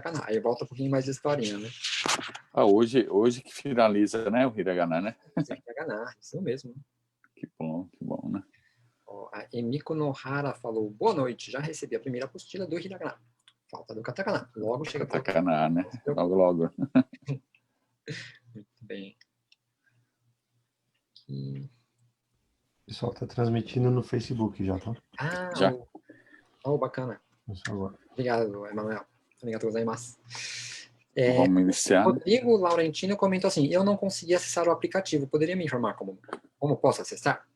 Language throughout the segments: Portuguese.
katakana. Aí volta um pouquinho mais de historinha, né? Hoje que finaliza, né, o hiragana, né? Hiragana, isso mesmo. Que bom, né? Ó, a Emiko Nohara falou, boa noite, já recebi a primeira apostila do hiragana. Falta do katakana. Logo chega... Katakana, né? Logo. Muito bem. Aqui. O pessoal está transmitindo no Facebook já, tá? Já. Bacana. Obrigado, Emanuel. Obrigado gozaimasu. Vamos iniciar. Rodrigo Laurentino comentou assim, eu não consegui acessar o aplicativo, poderia me informar como posso acessar?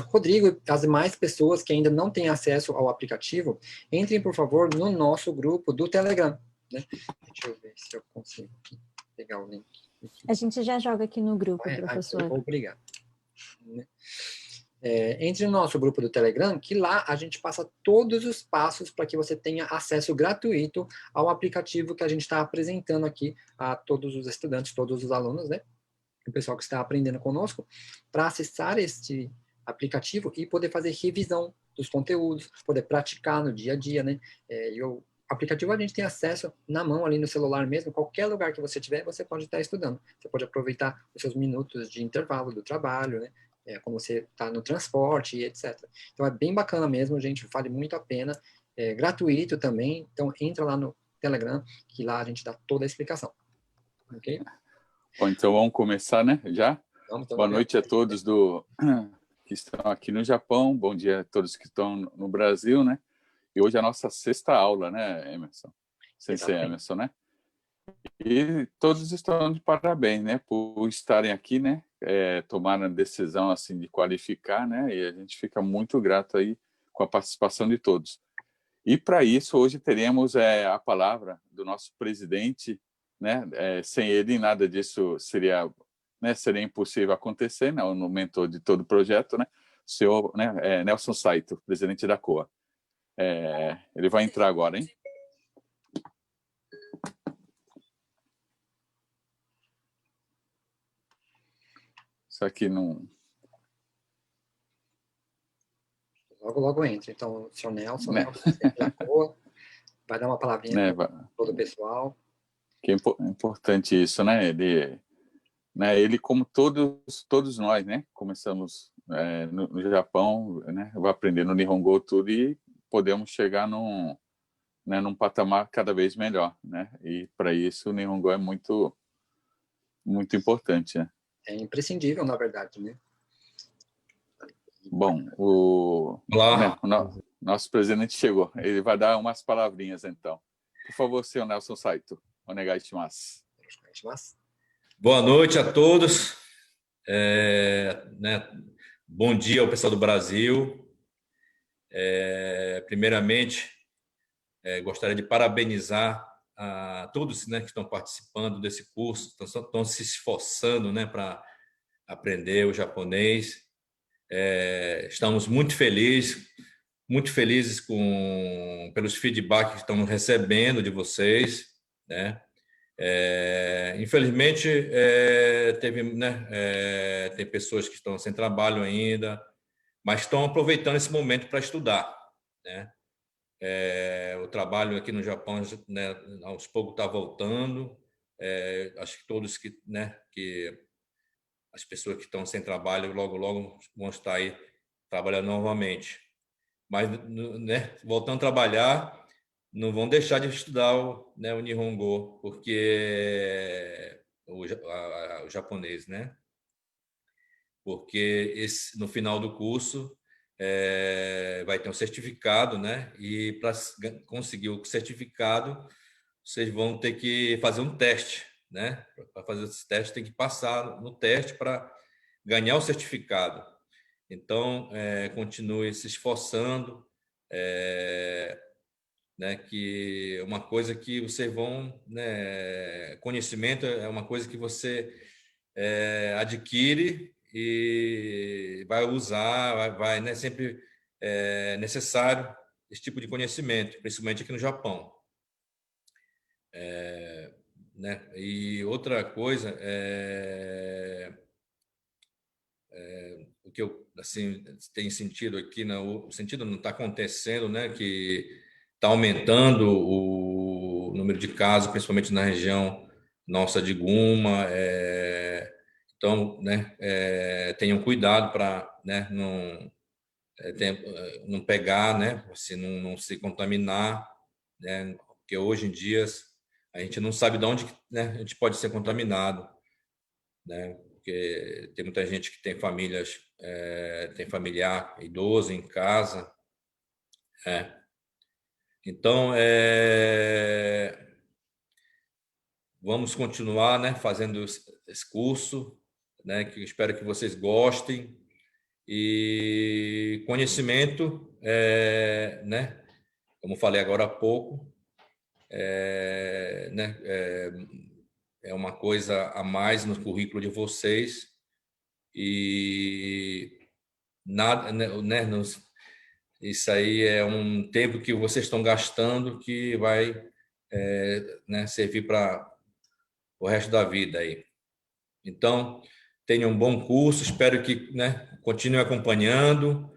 Rodrigo e as demais pessoas que ainda não têm acesso ao aplicativo, entrem, por favor, no nosso grupo do Telegram. Né? Deixa eu ver se eu consigo pegar o link. A gente já joga aqui no grupo, professor. Obrigado. Entre no nosso grupo do Telegram, que lá a gente passa todos os passos para que você tenha acesso gratuito ao aplicativo que a gente está apresentando aqui a todos os estudantes, todos os alunos, né? O pessoal que está aprendendo conosco, para acessar este aplicativo e poder fazer revisão dos conteúdos, poder praticar no dia a dia, né? O aplicativo a gente tem acesso na mão, ali no celular mesmo, qualquer lugar que você tiver, você pode estar estudando. Você pode aproveitar os seus minutos de intervalo do trabalho, né? Quando você está no transporte, etc. Então, é bem bacana mesmo, gente, vale muito a pena. É gratuito também, então entra lá no Telegram, que lá a gente dá toda a explicação. Ok? Bom, então vamos começar, né? Já? Boa noite a todos que estão aqui no Japão, bom dia a todos que estão no Brasil, né? E hoje é a nossa sexta aula, né, Emerson? Sensei Emerson, né? E todos estão de parabéns, né, por estarem aqui, né, tomaram a decisão assim de qualificar, né, e a gente fica muito grato aí com a participação de todos. E para isso hoje teremos a palavra do nosso presidente, né, sem ele nada disso seria impossível acontecer, né, o mentor de todo o projeto, né, o senhor, né, Nelson Saito, presidente da COA. Ele vai entrar agora, hein? Isso aqui não... Logo entra. Então, o senhor Nelson, vai dar uma palavrinha para todo o pessoal. Que é importante isso, né? Ele como todos nós, né? Começamos no Japão, né? Vai aprender no Nihongo tudo e podemos chegar num patamar cada vez melhor, né? E para isso o Nihongo é muito importante, né? É imprescindível, na verdade, né? Bom, nosso presidente chegou. Ele vai dar umas palavrinhas, então. Por favor, senhor Nelson Saito. Onegai shimasu. Boa noite a todos. Bom dia ao pessoal do Brasil. Primeiramente, gostaria de parabenizar a todos, né, que estão participando desse curso, estão se esforçando, né, para aprender o japonês. Estamos muito felizes pelos feedbacks que estamos recebendo de vocês, né? Infelizmente, tem pessoas que estão sem trabalho ainda, mas estão aproveitando esse momento para estudar, né? O trabalho aqui no Japão, né, aos poucos está voltando. Acho que todos que as pessoas que estão sem trabalho logo vão estar aí trabalhando novamente. Mas, né, voltando a trabalhar, não vão deixar de estudar o Nihongo, porque o japonês, né? Porque no final do curso vai ter um certificado, né? E para conseguir o certificado, vocês vão ter que fazer um teste, né? Para fazer esse teste, tem que passar no teste para ganhar o certificado. Então, continue se esforçando, né? Que uma coisa que vocês vão, né? Conhecimento é uma coisa que você adquire e vai usar, vai, né? Sempre é necessário esse tipo de conhecimento, principalmente aqui no Japão. Né? E outra coisa o que eu assim tenho sentido aqui, o sentido não está acontecendo, né? Que está aumentando o número de casos, principalmente na região nossa de Guma. Então, né, tenham cuidado para, né, não pegar, né, se não se contaminar, né, porque hoje em dia a gente não sabe de onde, né, a gente pode ser contaminado, né, porque tem muita gente que tem famílias, tem familiar idoso em casa, Então, vamos continuar, né, fazendo esse curso, né, que eu espero que vocês gostem. E conhecimento, né, como falei agora há pouco, né, é uma coisa a mais no currículo de vocês e nada, né, isso aí é um tempo que vocês estão gastando que vai, né, servir para o resto da vida aí. Então, tenham um bom curso, espero que, né, continuem acompanhando,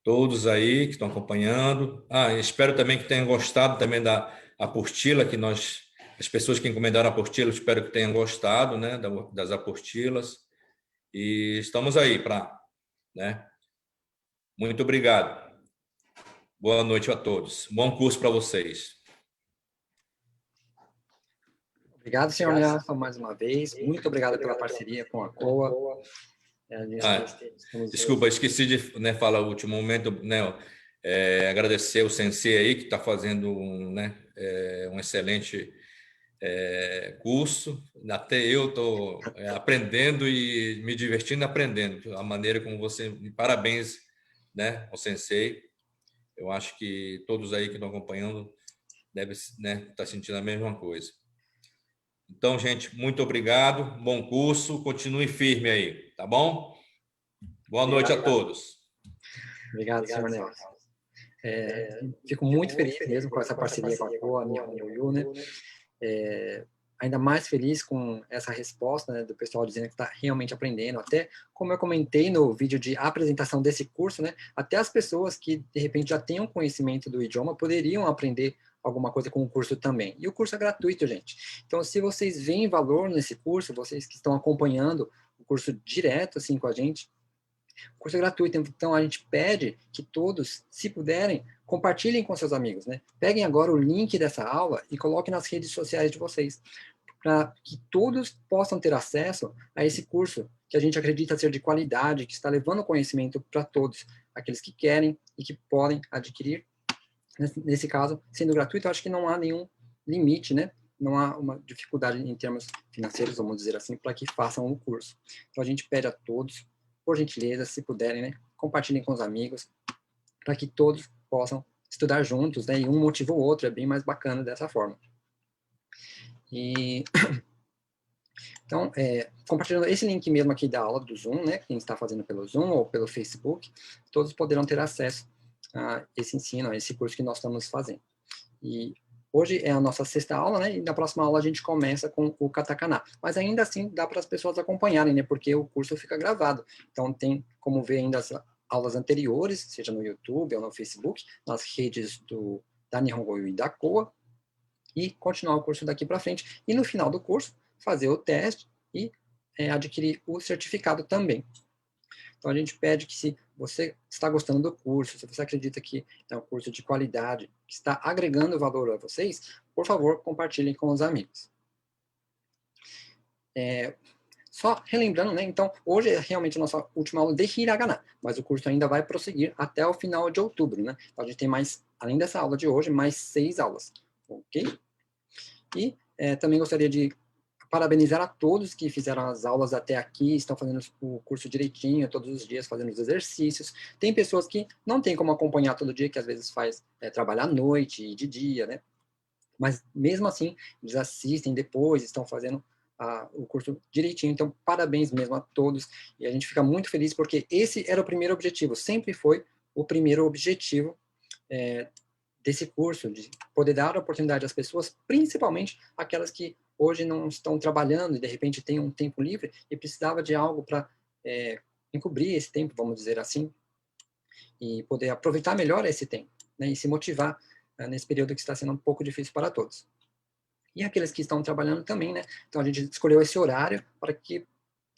todos aí que estão acompanhando. Espero também que tenham gostado também da apostila que as pessoas que encomendaram a apostila, espero que tenham gostado, né, das apostilas. E estamos aí para, né? Muito obrigado. Boa noite a todos. Bom curso para vocês. Obrigado, senhor Nelson, mais uma vez. Muito obrigado pela parceria com a COA. Desculpa, esqueci de, né, falar o último momento, né, agradecer o sensei aí que está fazendo um excelente curso. Até eu estou aprendendo e me divertindo aprendendo a maneira como você. Parabéns, né, ao sensei. Eu acho que todos aí que estão acompanhando devem, né, estar sentindo a mesma coisa. Então, gente, muito obrigado. Bom curso. Continue firme aí, tá bom? Boa noite a todos. Obrigado, senhor Nelson. Fico muito feliz mesmo com essa parceria com a COA, a Nihon Yoyu, né? Ainda mais feliz com essa resposta, né, do pessoal dizendo que está realmente aprendendo. Até, como eu comentei no vídeo de apresentação desse curso, né, até as pessoas que, de repente, já tenham conhecimento do idioma poderiam aprender alguma coisa com o curso também. E o curso é gratuito, gente. Então, se vocês veem valor nesse curso, vocês que estão acompanhando o curso direto, assim, com a gente, o curso é gratuito, então a gente pede que todos, se puderem, compartilhem com seus amigos, né? Peguem agora o link dessa aula e coloquem nas redes sociais de vocês, para que todos possam ter acesso a esse curso que a gente acredita ser de qualidade, que está levando conhecimento para todos, aqueles que querem e que podem adquirir. Nesse caso, sendo gratuito, eu acho que não há nenhum limite, né? Não há uma dificuldade em termos financeiros, vamos dizer assim, para que façam o curso. Então, a gente pede a todos, por gentileza, se puderem, né, compartilhem com os amigos, para que todos possam estudar juntos, né, e um motiva o outro, é bem mais bacana dessa forma. E, então, compartilhando esse link mesmo aqui da aula do Zoom, né, quem está fazendo pelo Zoom ou pelo Facebook, todos poderão ter acesso a esse ensino, a esse curso que nós estamos fazendo. E hoje é a nossa 6ª aula, né, e na próxima aula a gente começa com o katakana. Mas ainda assim dá para as pessoas acompanharem, né, porque o curso fica gravado. Então tem como ver ainda as aulas anteriores, seja no YouTube ou no Facebook, nas redes da Nihongo e da COA, e continuar o curso daqui para frente. E no final do curso, fazer o teste e adquirir o certificado também. Então, a gente pede que, se você está gostando do curso, se você acredita que é um curso de qualidade, que está agregando valor a vocês, por favor, compartilhem com os amigos. Só relembrando, né? Então, hoje é realmente a nossa última aula de Hiragana, mas o curso ainda vai prosseguir até o final de outubro, né? Então, a gente tem mais, além dessa aula de hoje, mais 6 aulas, ok? E também gostaria de parabenizar a todos que fizeram as aulas até aqui, estão fazendo o curso direitinho, todos os dias, fazendo os exercícios. Tem pessoas que não tem como acompanhar todo dia, que às vezes faz trabalhar à noite e de dia, né? Mas, mesmo assim, eles assistem depois, estão fazendo o curso direitinho. Então, parabéns mesmo a todos. E a gente fica muito feliz, porque esse era o primeiro objetivo, sempre foi o primeiro objetivo desse curso, de poder dar a oportunidade às pessoas, principalmente aquelas que hoje não estão trabalhando e, de repente, têm um tempo livre e precisava de algo para encobrir esse tempo, vamos dizer assim, e poder aproveitar melhor esse tempo, né, e se motivar nesse período que está sendo um pouco difícil para todos. e aqueles que estão trabalhando também, né? Então, a gente escolheu esse horário para que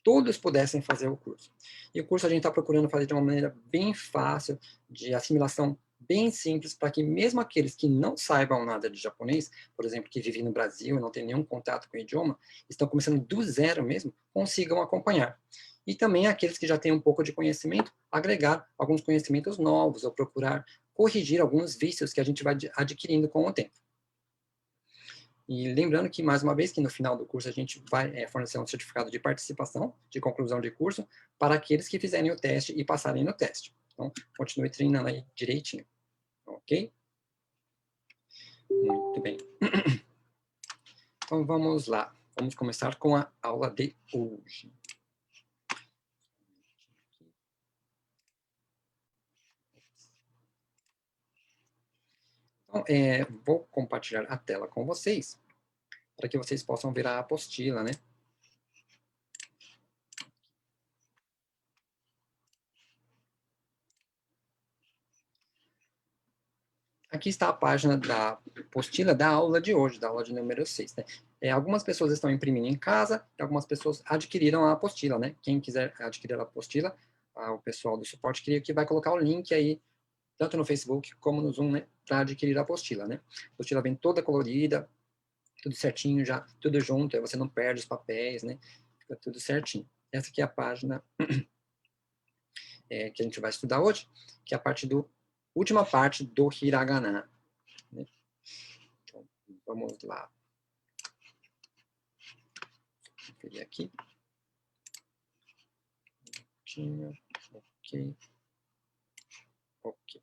todos pudessem fazer o curso. E o curso a gente está procurando fazer de uma maneira bem fácil, de assimilação bem simples, para que mesmo aqueles que não saibam nada de japonês, por exemplo, que vivem no Brasil e não têm nenhum contato com o idioma, estão começando do zero mesmo, consigam acompanhar. E também aqueles que já têm um pouco de conhecimento, agregar alguns conhecimentos novos, ou procurar corrigir alguns vícios que a gente vai adquirindo com o tempo. E lembrando que, mais uma vez, que no final do curso a gente vai fornecer um certificado de participação, de conclusão de curso, para aqueles que fizerem o teste e passarem no teste. Então, continue treinando aí direitinho. Ok? Muito bem. Então, vamos lá. Vamos começar com a aula de hoje. Então, vou compartilhar a tela com vocês, para que vocês possam ver a apostila, né? Aqui está a página da apostila da aula de hoje, da aula de número 6. Né? Algumas pessoas estão imprimindo em casa, e algumas pessoas adquiriram a apostila, né? Quem quiser adquirir a apostila, o pessoal do suporte que vai colocar o link aí, tanto no Facebook como no Zoom, né? Para adquirir a apostila, né? A apostila vem toda colorida, tudo certinho já, tudo junto, aí você não perde os papéis, né? Fica tudo certinho. Essa aqui é a página que a gente vai estudar hoje, que é a última parte do hiragana. Né? Então, vamos lá. Vou pegar aqui. Ok. Ok.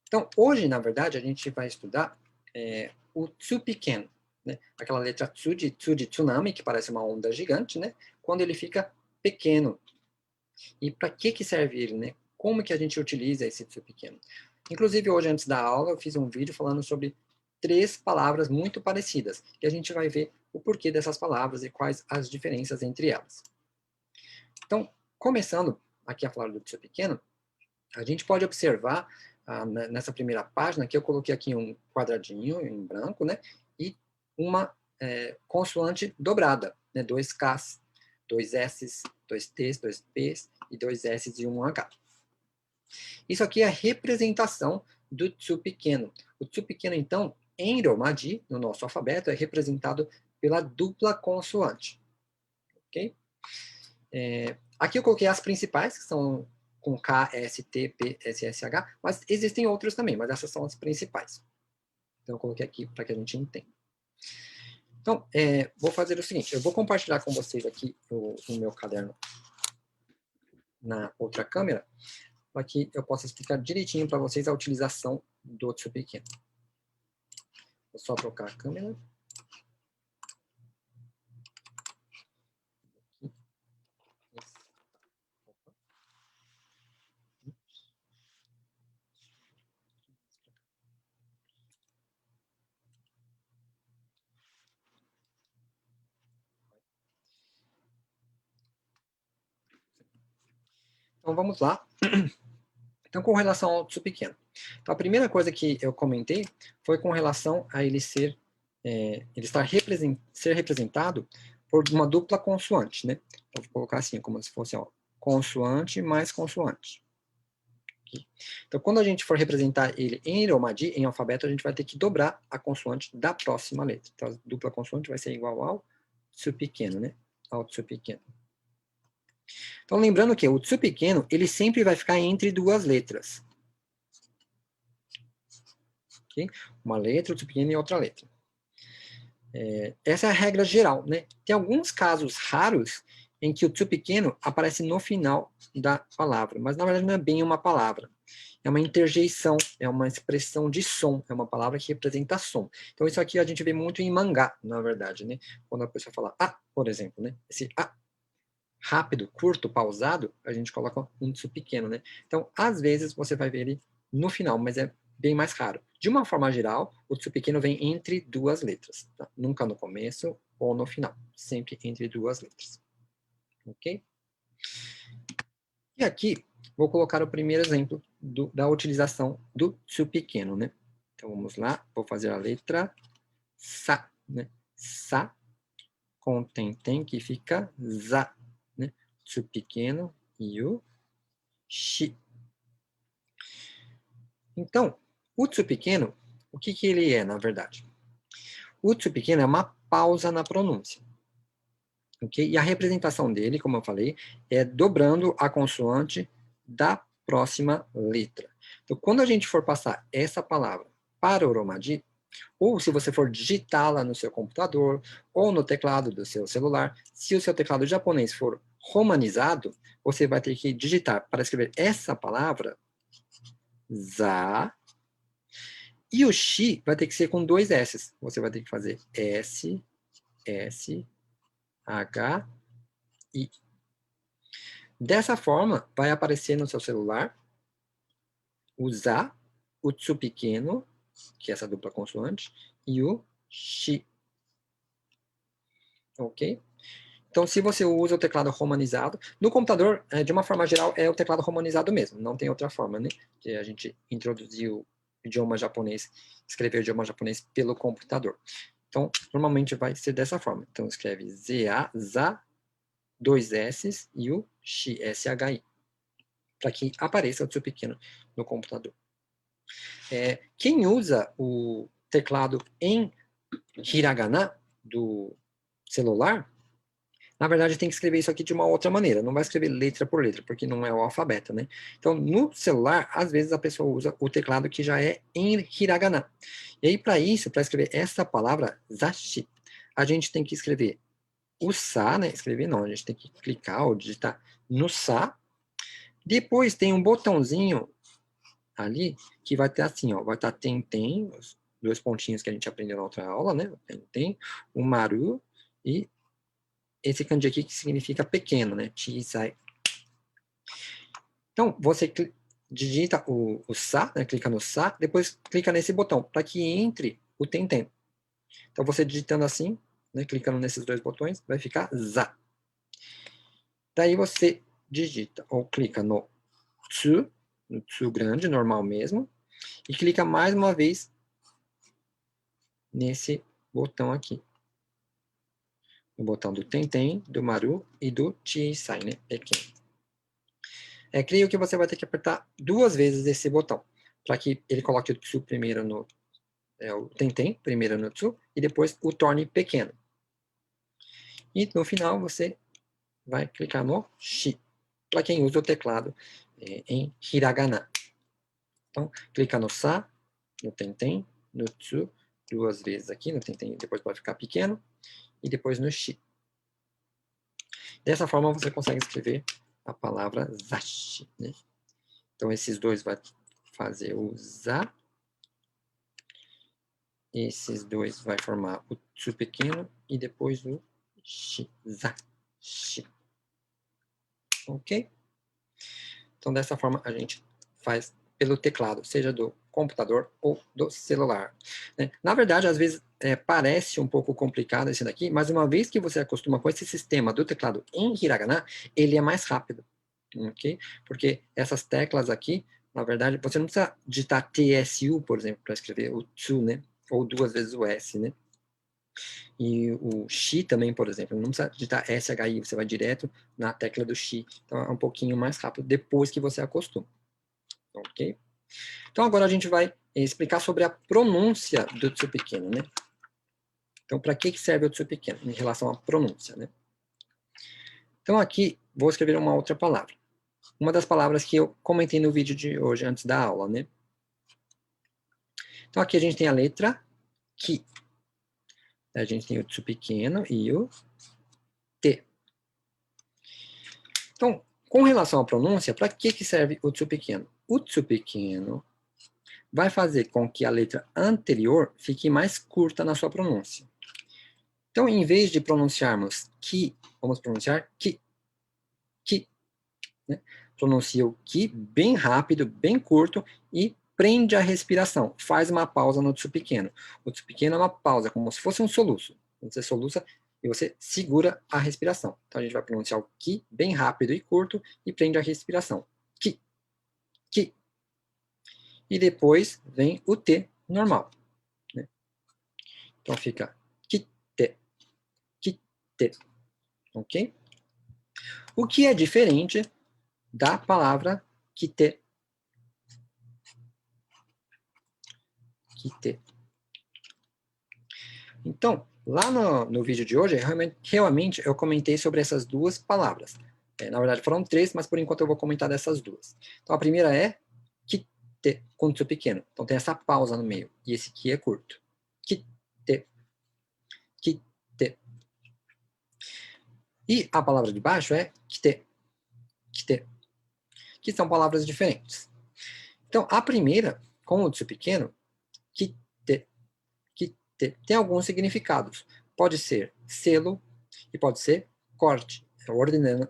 Então, hoje, na verdade, a gente vai estudar o tsupiken, né? Aquela letra tsu de tsunami, que parece uma onda gigante, né? Quando ele fica pequeno. E para que serve ele, né? Como que a gente utiliza esse tsupiken? Inclusive, hoje, antes da aula, eu fiz um vídeo falando sobre 3 palavras muito parecidas. E a gente vai ver o porquê dessas palavras e quais as diferenças entre elas. Então, começando aqui a falar do tsupiken, a gente pode observar nessa primeira página que eu coloquei aqui um quadradinho em branco, né? E uma consoante dobrada, né? 2 Ks, 2 Ss, 2 Ts, 2 Ps e 2 Ss e um H. Isso aqui é a representação do tsu pequeno. O tsu pequeno, então, em Romaji, no nosso alfabeto, é representado pela dupla consoante. Ok? Aqui eu coloquei as principais, que são com K, S, T, P, S, S, H, mas existem outros também, mas essas são as principais. Então eu coloquei aqui para que a gente entenda. Então, vou fazer o seguinte, eu vou compartilhar com vocês aqui o meu caderno na outra câmera, para que eu possa explicar direitinho para vocês a utilização do tsupiken. Vou só trocar a câmera. Então, vamos lá. Então, com relação ao tsupiken. Então, a primeira coisa que eu comentei foi com relação a ele ser representado por uma dupla consoante, né? Então, vou colocar assim, como se fosse consoante mais consoante. Aqui. Então, quando a gente for representar ele em Romaji, em alfabeto, a gente vai ter que dobrar a consoante da próxima letra. Então, a dupla consoante vai ser igual ao tsu pequeno, né? Ao tsu pequeno. Então, lembrando que o tsu pequeno, ele sempre vai ficar entre 2 letras. Okay? Uma letra, o tsu pequeno e outra letra. Essa é a regra geral, né? Tem alguns casos raros em que o tsu pequeno aparece no final da palavra, mas na verdade não é bem uma palavra. É uma interjeição, é uma expressão de som, é uma palavra que representa som. Então isso aqui a gente vê muito em mangá, na verdade, né? Quando a pessoa fala por exemplo, né? Esse rápido, curto, pausado, a gente coloca um tsu pequeno, né? Então, às vezes você vai ver ele no final, mas é bem mais raro. De uma forma geral, o tsu pequeno vem entre 2 letras, tá? Nunca no começo ou no final, sempre entre 2 letras. Ok? E aqui, vou colocar o primeiro exemplo da utilização do tsu pequeno, né? Então, vamos lá, vou fazer a letra sa, né? Sa, com tem, que fica za, né? Tsu pequeno e o shi. Então, o tsu pequeno, o que ele é, na verdade? O tsu pequeno é uma pausa na pronúncia. Okay? E a representação dele, como eu falei, é dobrando a consoante da próxima letra. Então, quando a gente for passar essa palavra para o Romaji, ou se você for digitá-la no seu computador, ou no teclado do seu celular, se o seu teclado japonês for romanizado, você vai ter que digitar para escrever essa palavra, za, e o shi vai ter que ser com 2 S. Você vai ter que fazer S, S, H, I. Dessa forma, vai aparecer no seu celular o za, o tsu pequeno, que é essa dupla consoante, e o shi. Ok? Então, se você usa o teclado romanizado, no computador, de uma forma geral, é o teclado romanizado mesmo, não tem outra forma, né? Que a gente introduziu o idioma japonês, escrever o idioma japonês pelo computador. Então, normalmente vai ser dessa forma. Então, escreve ZA, ZA, 2 S e o Shi, SHI, para que apareça o tsu pequeno no computador. Quem usa o teclado em hiragana do celular, na verdade tem que escrever isso aqui de uma outra maneira, não vai escrever letra por letra, porque não é o alfabeto, né? Então, no celular, às vezes a pessoa usa o teclado que já é em hiragana. E aí, para isso, para escrever essa palavra, zashi, a gente tem que escrever o sa, né? Escrever não, a gente tem que clicar ou digitar no sa. Depois tem um botãozinho ali que vai ter assim, ó, vai estar tem, os 2 pontinhos que a gente aprendeu na outra aula, né? Tem, o maru e esse kanji aqui que significa pequeno, né? Chisai. Então, você digita o sa, né? Clica no sa, depois clica nesse botão para que entre o tem. Então, você digitando assim, né? Clicando nesses 2 botões, vai ficar za. Daí você digita ou clica no tsu grande, normal mesmo, e clica mais uma vez nesse botão aqui. O botão do tem, do maru e do chisai, né? Pequeno. Creio que você vai ter que apertar 2 vezes esse botão, para que ele coloque o tsu primeiro no... o tem primeiro no tsu, e depois o torne pequeno. E no final você vai clicar no shi, para quem usa o teclado em hiragana. Então, clica no sa, no tem, no tsu, 2 vezes aqui, no tem, depois vai ficar pequeno, e depois no shi. Dessa forma você consegue escrever a palavra zashi, né? Então, esses 2 vai fazer o za, esses 2 vai formar o tsu pequeno, e depois o shi, zashi. Ok? Então, dessa forma, a gente faz pelo teclado, seja do computador ou do celular. Né? Na verdade, às vezes, parece um pouco complicado esse daqui, mas uma vez que você acostuma com esse sistema do teclado em hiragana, ele é mais rápido. Ok? Porque essas teclas aqui, na verdade, você não precisa digitar TSU, por exemplo, para escrever o tsu, né? Ou 2 vezes o S, né? E o shi também, por exemplo, não precisa digitar SHI, você vai direto na tecla do shi. Então é um pouquinho mais rápido depois que você acostuma. Ok? Então agora a gente vai explicar sobre a pronúncia do tsu pequeno, né? Então para que serve o tsu pequeno em relação à pronúncia, né? Então aqui vou escrever uma outra palavra. Uma das palavras que eu comentei no vídeo de hoje, antes da aula, né? Então aqui a gente tem a letra ki. A gente tem o tsu pequeno e o t. Então, com relação à pronúncia, para que serve o tsu pequeno? O tsu pequeno vai fazer com que a letra anterior fique mais curta na sua pronúncia. Então, em vez de pronunciarmos ki, vamos pronunciar ki. Ki. Né? Pronuncia o ki bem rápido, bem curto e prende a respiração. Faz uma pausa no tsu pequeno. O tsu pequeno é uma pausa, como se fosse um soluço. Você soluça e você segura a respiração. Então, a gente vai pronunciar o ki bem rápido e curto e prende a respiração. Ki. Ki. E depois vem o T normal. Né? Então fica kite, kite, ok? O que é diferente da palavra kite. Kite. Então, lá no vídeo de hoje, realmente eu comentei sobre essas duas palavras. Na verdade, foram 3, mas por enquanto eu vou comentar dessas duas. Então, a primeira é kite, com tsu pequeno. Então, tem essa pausa no meio. E esse ki é curto. Kite, kite. E a palavra de baixo é kite, kite, que são palavras diferentes. Então, a primeira, com o tsu pequeno, kite, kite, tem alguns significados. Pode ser selo e pode ser corte,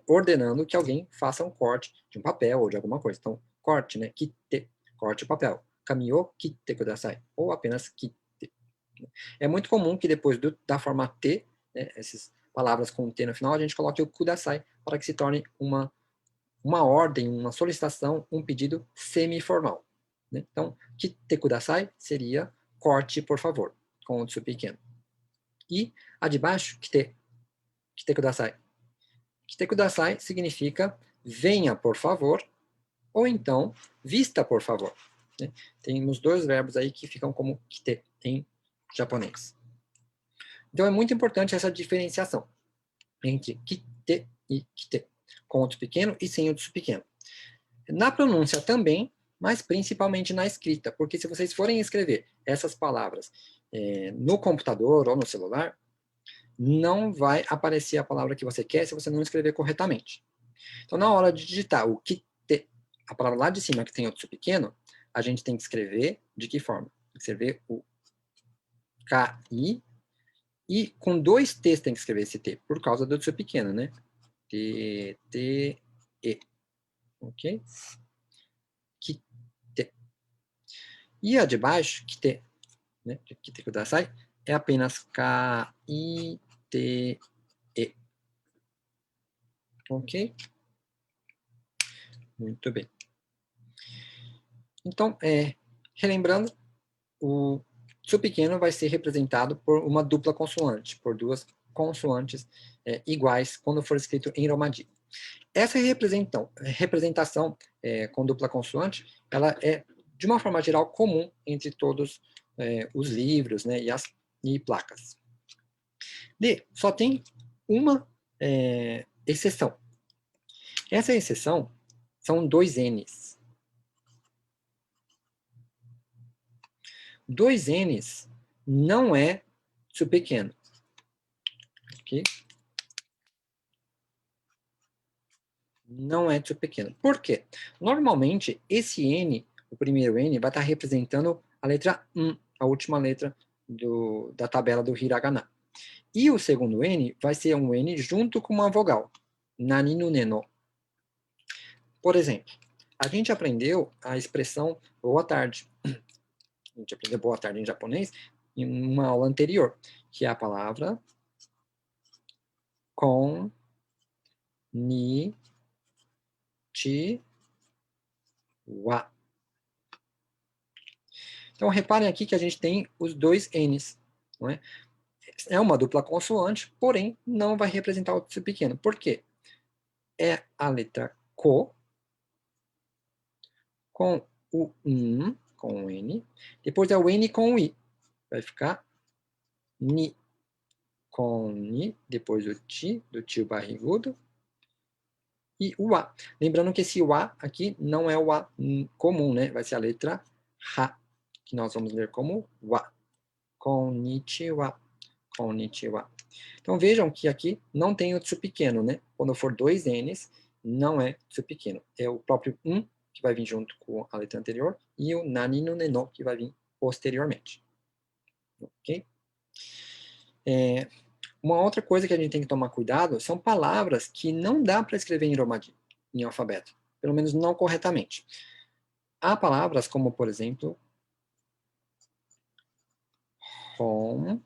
ordenando que alguém faça um corte de um papel ou de alguma coisa. Então, corte, né? Kite, corte o papel. Kami o kite kudasai, ou apenas kite. É muito comum que depois da forma T, né, essas palavras com T no final, a gente coloque o kudasai para que se torne uma ordem, uma solicitação, um pedido semiformal. Né? Então, kite kudasai seria corte, por favor, com o tsu pequeno. E a de baixo, kite kudasai. Kite kudasai significa venha, por favor, ou então vista, por favor. Né? Temos 2 verbos aí que ficam como kite em japonês. Então é muito importante essa diferenciação entre kite e kite, com o tsu pequeno e sem o tsu pequeno. Na pronúncia também, mas principalmente na escrita, porque se vocês forem escrever essas palavras no computador ou no celular, não vai aparecer a palavra que você quer se você não escrever corretamente. Então, na hora de digitar o kite, a palavra lá de cima que tem o tsu pequeno, a gente tem que escrever de que forma? Tem que escrever o ki, e com 2 t's tem que escrever esse t, por causa do tsu pequeno, né? T, T, E. Ok? Kite. E a de baixo, kite, né? Kite kudasai, é apenas K-I-T-E. Ok? Muito bem. Então, relembrando, o tsu pequeno vai ser representado por uma dupla consoante, por 2 consoantes iguais quando for escrito em Romaji. Essa representação com dupla consoante, ela é, de uma forma geral, comum entre todos os livros, né, e placas. Só tem uma exceção. Essa exceção são 2 N's. 2 N's não é tsu pequeno. Ok? Não é tsu pequeno. Por quê? Normalmente, esse N, o primeiro N, vai estar representando a letra a última letra da tabela do hiragana. E o segundo N vai ser um N junto com uma vogal. Nani no neno. Por exemplo, a gente aprendeu a expressão boa tarde. A gente aprendeu boa tarde em japonês em uma aula anterior, que é a palavra kon, ni, chi, wa. Então, reparem aqui que a gente tem os 2 N's. Não é? É uma dupla consoante, porém, não vai representar o tsu pequeno. Por quê? É a letra ko, com o com o N, depois é o N com o I. Vai ficar ni, com ni, depois o ti, do tio barrigudo, e o A. Lembrando que esse A aqui não é o A comum, né? Vai ser a letra Ha, que nós vamos ler como Wa. Konnichiwa. Konnichiwa. Então vejam que aqui não tem o tsu pequeno, né? Quando for 2 N's, não é tsu pequeno. É o próprio que vai vir junto com a letra anterior, e o nani no neno, que vai vir posteriormente. Ok? Uma outra coisa que a gente tem que tomar cuidado são palavras que não dá para escrever em Romaji, em alfabeto. Pelo menos não corretamente. Há palavras como, por exemplo, hon,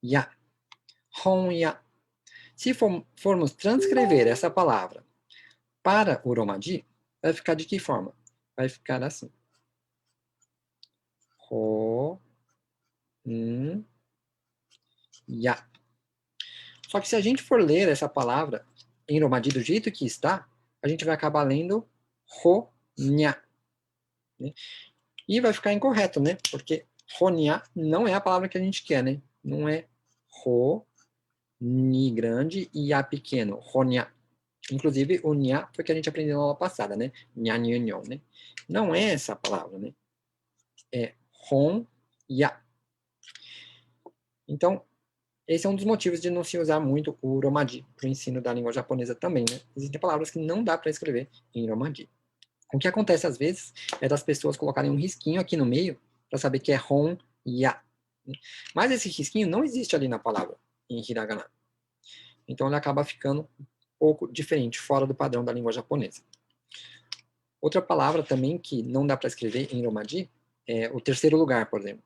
ya. Hon, ya. Se formos transcrever essa palavra para o Romaji, vai ficar de que forma? Vai ficar assim. Ho, Ya. Só que se a gente for ler essa palavra em Romaji do jeito que está, a gente vai acabar lendo Ro-nya. Né? E vai ficar incorreto, né? Porque Ro-nya não é a palavra que a gente quer, né? Não é Ro, Ni grande e Ya pequeno. Ro-nya. Inclusive, o nya foi que a gente aprendeu na aula passada, né? Nya, nyo, nyo, né? Não é essa palavra, né? É Hon-ya. Então, esse é um dos motivos de não se usar muito o Romaji para o ensino da língua japonesa também, né? Existem palavras que não dá para escrever em Romaji. O que acontece às vezes é das pessoas colocarem um risquinho aqui no meio para saber que é Hon-ya. Mas esse risquinho não existe ali na palavra, em hiragana. Então ele acaba ficando um pouco diferente, fora do padrão da língua japonesa. Outra palavra também que não dá para escrever em Romaji é o terceiro lugar, por exemplo.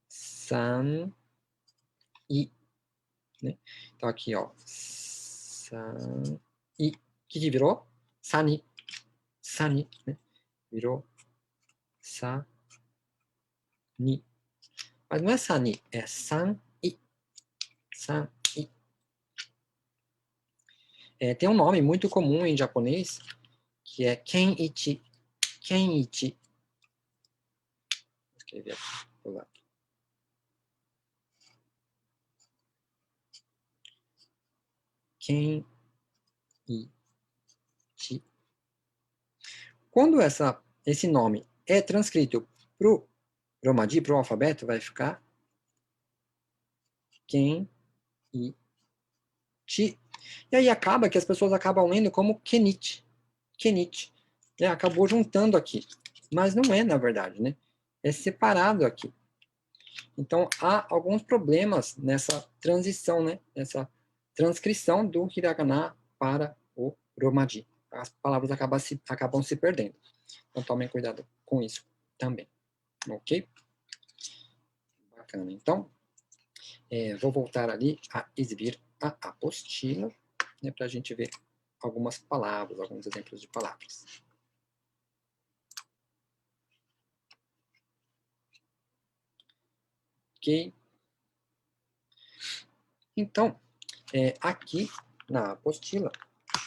San, I. Né? Então aqui, ó. San, I. O que virou? Sani. Sani. Né? Virou Sa, Ni. Mas não é Sani, é San, I. San, I. Tem um nome muito comum em japonês, que é Kenichi. Kenichi. Vou escrever aqui do lado. Kenichi. Quando esse nome é transcrito para o Romaji, para o alfabeto, vai ficar Kenichi. E aí acaba que as pessoas acabam lendo como Kenichi. Kenichi. Acabou juntando aqui. Mas não é, na verdade, né? É separado aqui. Então, há alguns problemas nessa transição, né? Nessa transcrição do hiragana para o Romaji. As palavras acabam se perdendo. Então, tomem cuidado com isso também. Ok? Bacana. Então, vou voltar ali a exibir a apostila, né, para a gente ver algumas palavras, alguns exemplos de palavras. Ok? Então, aqui na apostila,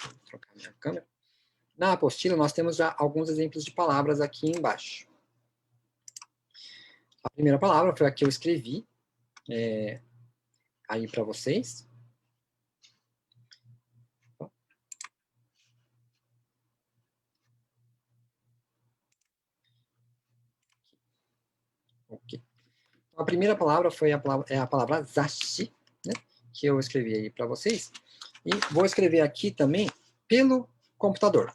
vou trocar minha câmera. Na apostila, nós temos já alguns exemplos de palavras aqui embaixo. A primeira palavra foi a que eu escrevi aí para vocês. Ok. Então, a primeira palavra foi a palavra zashi, né, que eu escrevi aí para vocês. E vou escrever aqui também pelo computador.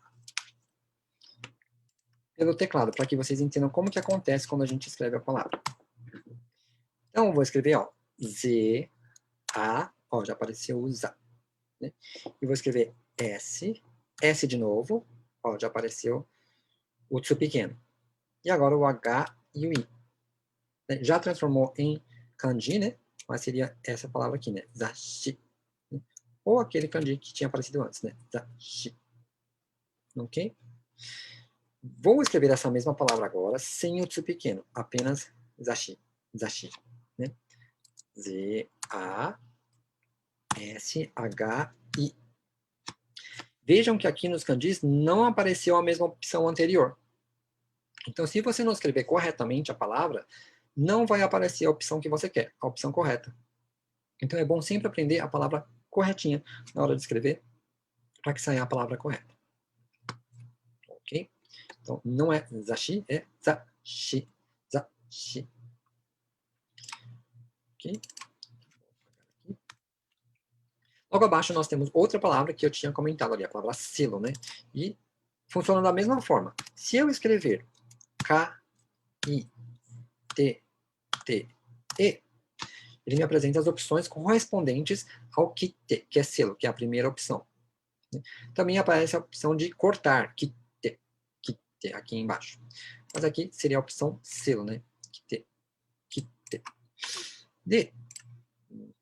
Pelo teclado, para que vocês entendam como que acontece quando a gente escreve a palavra. Então, eu vou escrever, ó, Z, A, ó, já apareceu o ZA. Né? E vou escrever S, S de novo, ó, já apareceu o tsu pequeno. E agora o H e o I. Né? Já transformou em kanji, né? Mas seria essa palavra aqui, né? Zashi. Né? Ou aquele kanji que tinha aparecido antes, né? Zashi. Ok? Vou escrever essa mesma palavra agora, sem o tsu pequeno, apenas zashi. Zashi. Né? Z-A-S-H-I. Vejam que aqui nos kanjis não apareceu a mesma opção anterior. Então, se você não escrever corretamente a palavra, não vai aparecer a opção que você quer, a opção correta. Então, é bom sempre aprender a palavra corretinha na hora de escrever, para que saia a palavra correta. Ok? Então, não é zashi, é zashi. Zashi. Ok? Logo abaixo nós temos outra palavra que eu tinha comentado ali, a palavra selo, né? E funciona da mesma forma. Se eu escrever K-I-T-T-E, ele me apresenta as opções correspondentes ao kite, que é selo, que é a primeira opção. Também aparece a opção de cortar, kite, aqui embaixo. Mas aqui seria a opção selo, né? Kite.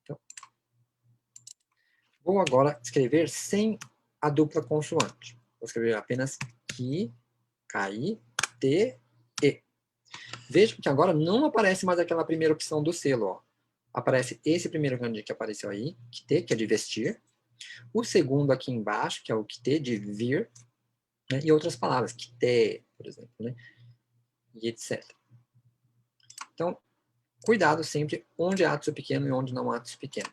Então, vou agora escrever sem a dupla consoante. Vou escrever apenas ki, kai, te, e. Vejam que agora não aparece mais aquela primeira opção do selo, ó. Aparece esse primeiro kanji que apareceu aí, kite, que é de vestir. O segundo aqui embaixo, que é o kite, de vir, né? E outras palavras, kite, por exemplo, né? E etc. Então, cuidado sempre onde há atsu pequeno e onde não há atsu pequeno.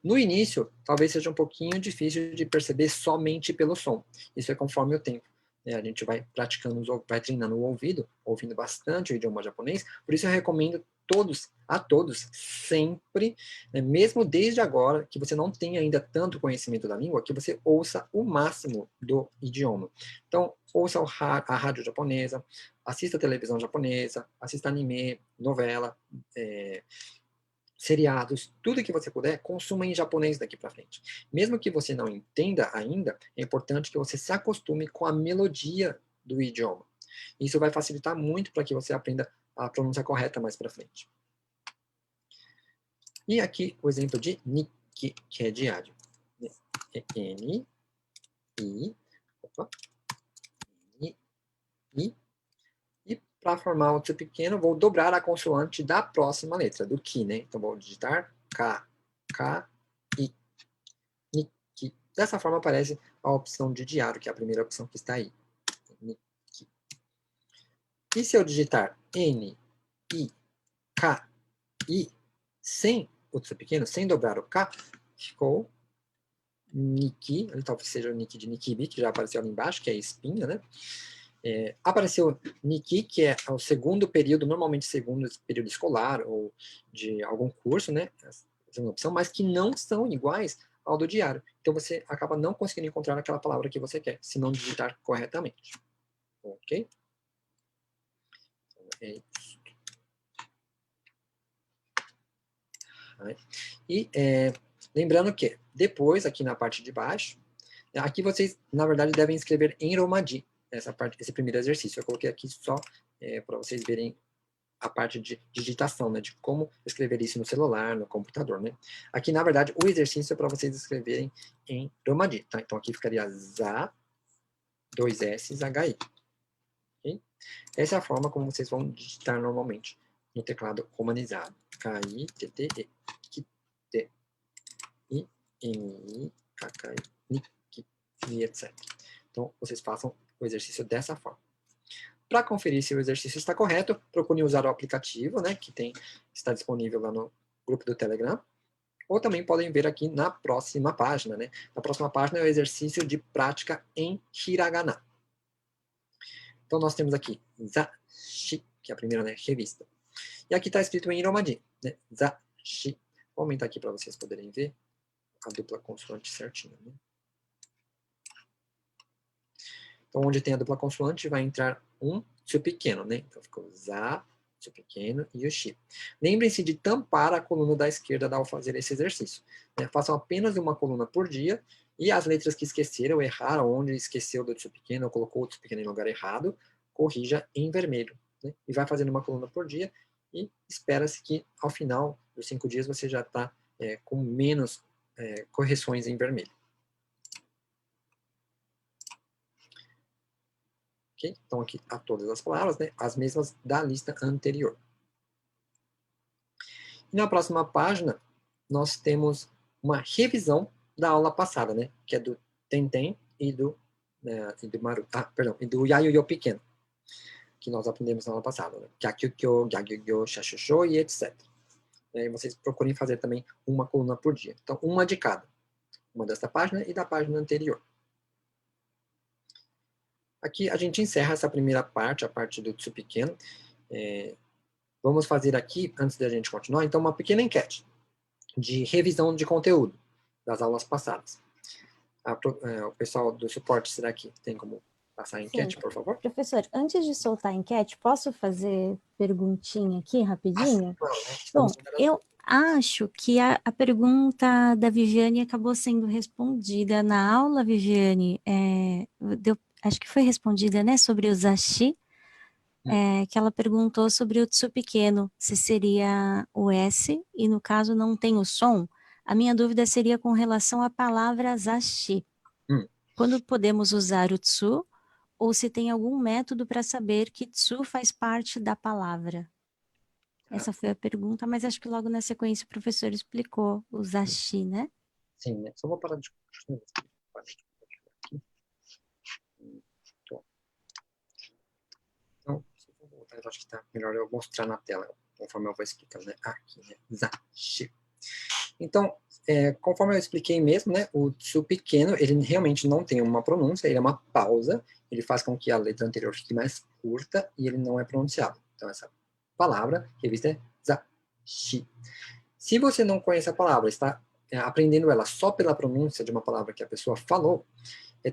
No início, talvez seja um pouquinho difícil de perceber somente pelo som. Isso é conforme o tempo. A gente vai praticando, vai treinando o ouvido, ouvindo bastante o idioma japonês. Por isso eu recomendo a todos, sempre, né, mesmo desde agora, que você não tenha ainda tanto conhecimento da língua, que você ouça o máximo do idioma. Então, ouça a rádio japonesa, assista a televisão japonesa, assista anime, novela, seriados, tudo que você puder, consuma em japonês daqui para frente. Mesmo que você não entenda ainda, é importante que você se acostume com a melodia do idioma. Isso vai facilitar muito para que você aprenda a pronúncia correta mais para frente. E aqui o exemplo de Nikki, que é diário. N, I, opa, N, I. E para formar o tsu pequeno, vou dobrar a consoante da próxima letra, do ki, né? Então vou digitar K, K, I, Nikki. Dessa forma aparece a opção de diário, que é a primeira opção que está aí. Nikki. E se eu digitar N, I, K, I, sem o tsu pequeno, sem dobrar o K, ficou Nikki, talvez seja o Nikki de Nikibi, que já apareceu ali embaixo, que é a espinha, né? Apareceu Nikki, que é o segundo período, normalmente segundo período escolar, ou de algum curso, né? Essa é uma opção, mas que não são iguais ao do diário. Então você acaba não conseguindo encontrar aquela palavra que você quer, se não digitar corretamente. Ok? É isso. E lembrando que depois, aqui na parte de baixo, aqui vocês, na verdade, devem escrever em Romaji, esse primeiro exercício. Eu coloquei aqui só para vocês verem a parte de digitação, né, de como escrever isso no celular, no computador, né. Aqui, na verdade, o exercício é para vocês escreverem em Romaji, tá? Então, aqui ficaria ZA, 2 S, HI. Okay? Essa é a forma como vocês vão digitar normalmente no teclado romanizado. KI, TTE, KITE, I, NI, KKI, NIKI, e etc. Então, vocês façam o exercício dessa forma. Para conferir se o exercício está correto, procure usar o aplicativo, né, que está disponível lá no grupo do Telegram, ou também podem ver aqui na próxima página, né? Na próxima página é o exercício de prática em hiragana. Então nós temos aqui Zashi, que é a primeira, né, revista. E aqui está escrito em Romaji, né? Zashi. Vou aumentar aqui para vocês poderem ver a dupla consoante certinha, né? Então, onde tem a dupla consoante, vai entrar um tsu pequeno, né? Então, ficou za, tsu pequeno e o shi. Lembrem-se de tampar a coluna da esquerda ao fazer esse exercício. Né? Façam apenas uma coluna por dia, e as letras que esqueceram, erraram, onde esqueceu do tsu pequeno, ou colocou o tsu pequeno em lugar errado, corrija em vermelho. Né? E vai fazendo uma coluna por dia, e espera-se que, ao final dos 5 dias, você já está com menos correções em vermelho. Okay? Então, aqui há todas as palavras, né? As mesmas da lista anterior. E na próxima página, nós temos uma revisão da aula passada, né? Que é do Tenten e do Maru. E do Yayuyo pequeno, que nós aprendemos na aula passada. Né? Gyakyukyo, Gyagugyo, Shashusho e etc. E vocês procurem fazer também uma coluna por dia. Então, uma de cada. Uma desta página e da página anterior. Aqui a gente encerra essa primeira parte, a parte do tsu pequeno. Vamos fazer aqui, antes da gente continuar, então uma pequena enquete de revisão de conteúdo das aulas passadas. O pessoal do suporte, será que tem como passar a enquete, por favor? Professor, antes de soltar a enquete, posso fazer perguntinha aqui rapidinho? Bom, eu acho que a pergunta da Viviane acabou sendo respondida na aula, Viviane. Acho que foi respondida, né, sobre o Zashi, que ela perguntou sobre o tsu pequeno, se seria o S, e no caso não tem o som. A minha dúvida seria com relação à palavra Zashi. Quando podemos usar o tsu ou se tem algum método para saber que tsu faz parte da palavra. Essa foi a pergunta, mas acho que logo na sequência o professor explicou o zashi, né? Sim, né? Só vou parar de... Então, se eu vou voltar, eu acho que tá melhor eu mostrar na tela, conforme eu vou explicando, né? Aqui, né? Zashi. Então, conforme eu expliquei mesmo, né? O tsu pequeno, ele realmente não tem uma pronúncia, ele é uma pausa, ele faz com que a letra anterior fique mais curta e ele não é pronunciado. Então, essa palavra revista é zashi. Se você não conhece a palavra, está aprendendo ela só pela pronúncia de uma palavra que a pessoa falou,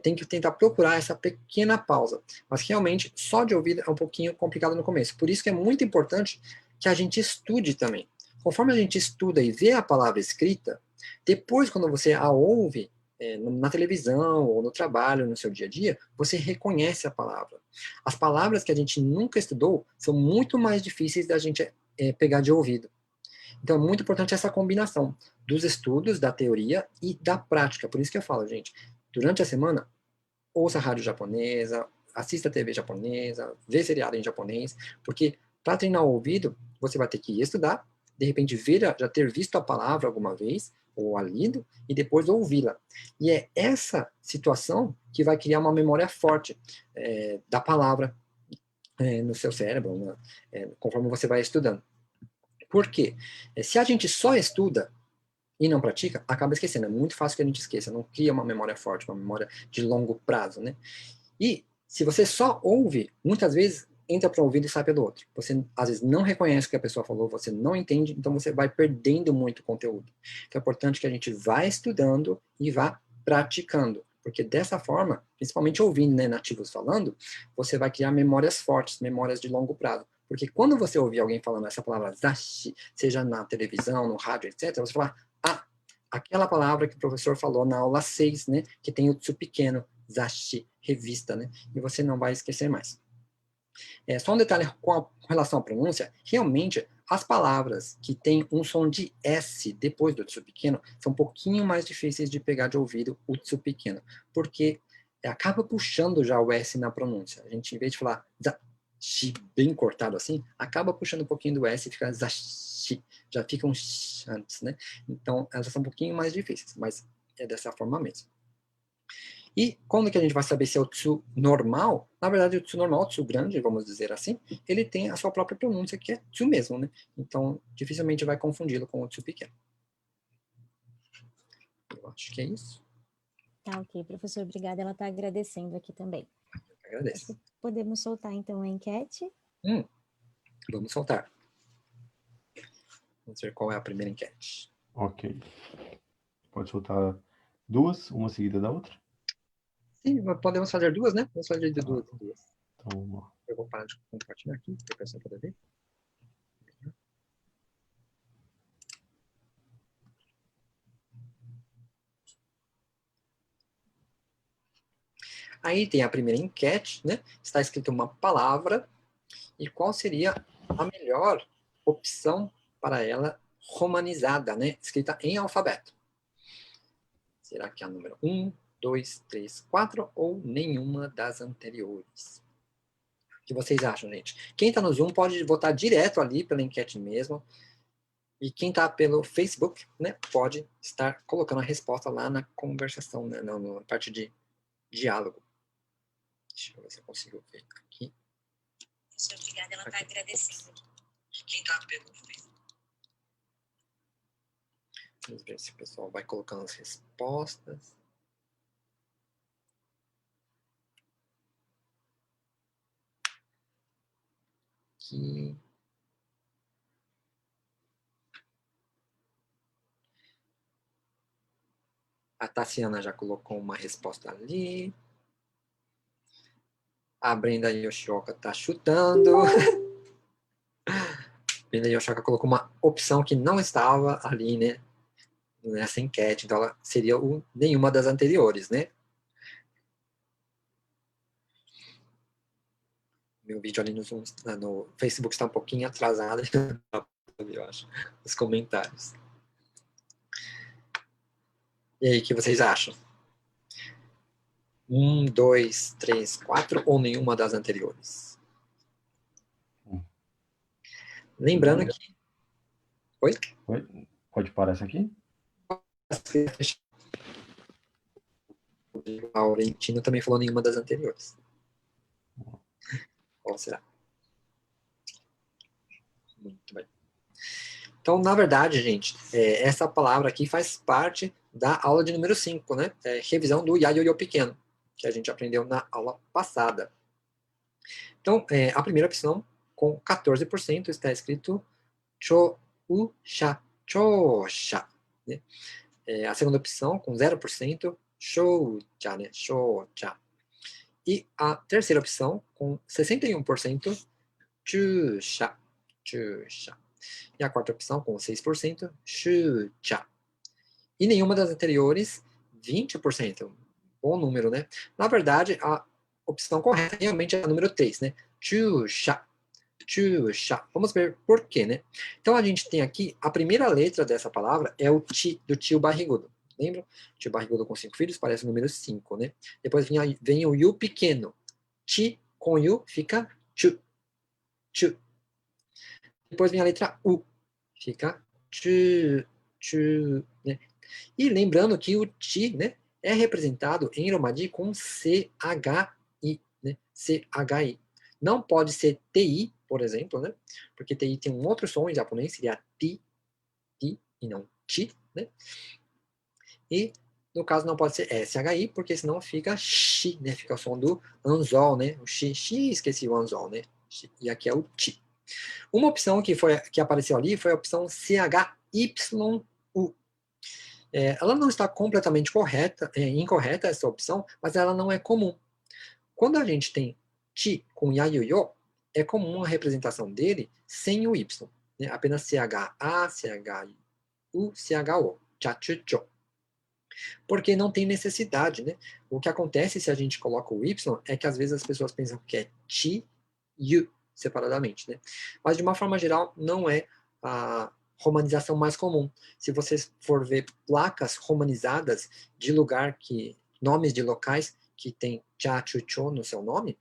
tem que tentar procurar essa pequena pausa. Mas realmente, só de ouvido é um pouquinho complicado no começo. Por isso que é muito importante que a gente estude também. Conforme a gente estuda e vê a palavra escrita, depois quando você a ouve na televisão ou no trabalho, no seu dia a dia, você reconhece a palavra. As palavras que a gente nunca estudou são muito mais difíceis da gente pegar de ouvido. Então, é muito importante essa combinação dos estudos, da teoria e da prática. Por isso que eu falo, gente, durante a semana, ouça rádio japonesa, assista TV japonesa, vê seriado em japonês, porque para treinar o ouvido, você vai ter que estudar, de repente já ter visto a palavra alguma vez, ou a lido, e depois ouvi-la. E é essa situação que vai criar uma memória forte da palavra no seu cérebro, conforme você vai estudando. Por quê? Se a gente só estuda e não pratica, acaba esquecendo. É muito fácil que a gente esqueça, não cria uma memória forte, uma memória de longo prazo, né? E se você só ouve, muitas vezes entra para o ouvido e sai pelo outro. Você, às vezes, não reconhece o que a pessoa falou, você não entende, então você vai perdendo muito conteúdo. Então é importante que a gente vá estudando e vá praticando, porque dessa forma, principalmente ouvindo, né, nativos falando, você vai criar memórias fortes, memórias de longo prazo. Porque quando você ouvir alguém falando essa palavra zashi, seja na televisão, no rádio, etc., você fala, aquela palavra que o professor falou na aula 6, né, que tem o tsu pequeno, zashi, revista, né, e você não vai esquecer mais. Só um detalhe com relação à pronúncia, realmente, as palavras que têm um som de S depois do tsu pequeno são um pouquinho mais difíceis de pegar de ouvido o tsu pequeno, porque acaba puxando já o S na pronúncia. A gente, em vez de falar zashi bem cortado assim, acaba puxando um pouquinho do S e fica zashi, já fica um sh antes, né? Então, elas são um pouquinho mais difíceis, mas é dessa forma mesmo. E quando que a gente vai saber se é o tsu normal? Na verdade, o tsu normal, o tsu grande, vamos dizer assim, ele tem a sua própria pronúncia, que é tsu mesmo, né? Então, dificilmente vai confundi-lo com o tsu pequeno. Eu acho que é isso. Tá, ok. Professor, obrigada. Ela está agradecendo aqui também. Eu agradeço. Podemos soltar, então, a enquete? Vamos soltar. Vamos ver qual é a primeira enquete. Ok. Pode soltar duas, uma seguida da outra? Sim, podemos fazer duas, né? Vamos fazer de duas em duas. Então, vamos lá. Eu vou parar de compartilhar aqui, para o pessoal poder ver. Aí tem a primeira enquete, né? Está escrito uma palavra e qual seria a melhor opção para ela romanizada, né? Escrita em alfabeto. Será que é a número 1, 2, 3, 4 ou nenhuma das anteriores? O que vocês acham, gente? Quem está no Zoom pode votar direto ali pela enquete mesmo. E quem está pelo Facebook, né, pode estar colocando a resposta lá na conversação, né, na parte de diálogo. Deixa eu ver se eu consigo ver aqui. Professor, obrigada. Ela está agradecendo. Quem está pelo Facebook? Vamos ver se o pessoal vai colocando as respostas. Aqui. A Tassiana já colocou uma resposta ali. A Brenda Yoshioka está chutando. Brenda Yoshioka colocou uma opção que não estava ali, né? Nessa enquete. Então, ela seria nenhuma das anteriores, né? Meu vídeo ali no Facebook está um pouquinho atrasado. Eu acho. Os comentários. E aí, o que vocês acham? 1, 2, 3, 4 ou nenhuma das anteriores? Lembrando que... Oi? Oi? Pode parar essa aqui? O Laurentino também falou nenhuma das anteriores. Qual será? Muito bem. Então, na verdade, gente, essa palavra aqui faz parte da aula de número 5, né? Revisão do Yayoyo pequeno, que a gente aprendeu na aula passada. Então, a primeira opção, com 14%, está escrito chou-sha, chou-sha, né? A segunda opção, com 0%, shou-cha, né? Shou-cha. E a terceira opção, com 61%, chu-cha, chu-cha. E a quarta opção, com 6%, shu-cha. E nenhuma das anteriores, 20%. Bom número, né? Na verdade, a opção correta realmente é a número 3, né? Chu-cha, chu-cha. Vamos ver por quê, né? Então, a gente tem aqui, a primeira letra dessa palavra é o ti, do tio barrigudo. Lembra? Tio barrigudo com 5 filhos parece o número 5, né? Depois vem o yu pequeno. Ti com yu fica chu, chu. Depois vem a letra U, fica chu, chu, né? E lembrando que o ti, né, é representado em Romaji com CHI, né? CHI. Não pode ser TI, por exemplo, né? Porque TI tem um outro som em japonês, seria ti, ti, e não ti, né? E, no caso, não pode ser SHI, porque senão fica shi, né? Fica o som do anzol, né? O shi, esqueci o anzol, né? E aqui é o ti. Uma opção que apareceu ali foi a opção CHYU. Ela não está completamente incorreta, essa opção, mas ela não é comum. Quando a gente tem ti com yayuyo, é comum a representação dele sem o y, né? Apenas CHA, CHU, CHO, chachucho. Porque não tem necessidade, né? O que acontece se a gente coloca o y é que às vezes as pessoas pensam que é ti, yu, separadamente, né? Mas de uma forma geral não é a romanização mais comum. Se você for ver placas romanizadas de nomes de locais que tem cha, chu, cho no seu nome,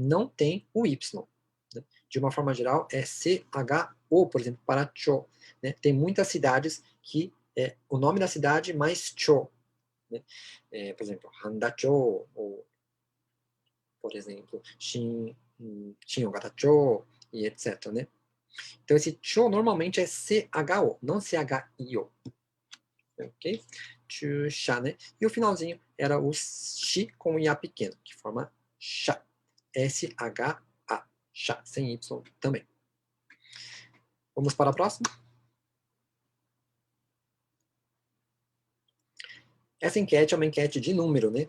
não tem o y, né? De uma forma geral é CHO, por exemplo, para cho, né? Tem muitas cidades que é o nome da cidade mais cho, né? Por exemplo, Handacho, ou por exemplo, Shinyogata-cho, e etc, né? Então, esse cho normalmente é CHO, não CHIO. Ok? Chusha, né? E o finalzinho era o shi com IA pequeno, que forma sha. S-H-A. Sha, sem Y também. Vamos para a próxima? Essa enquete é uma enquete de número, né?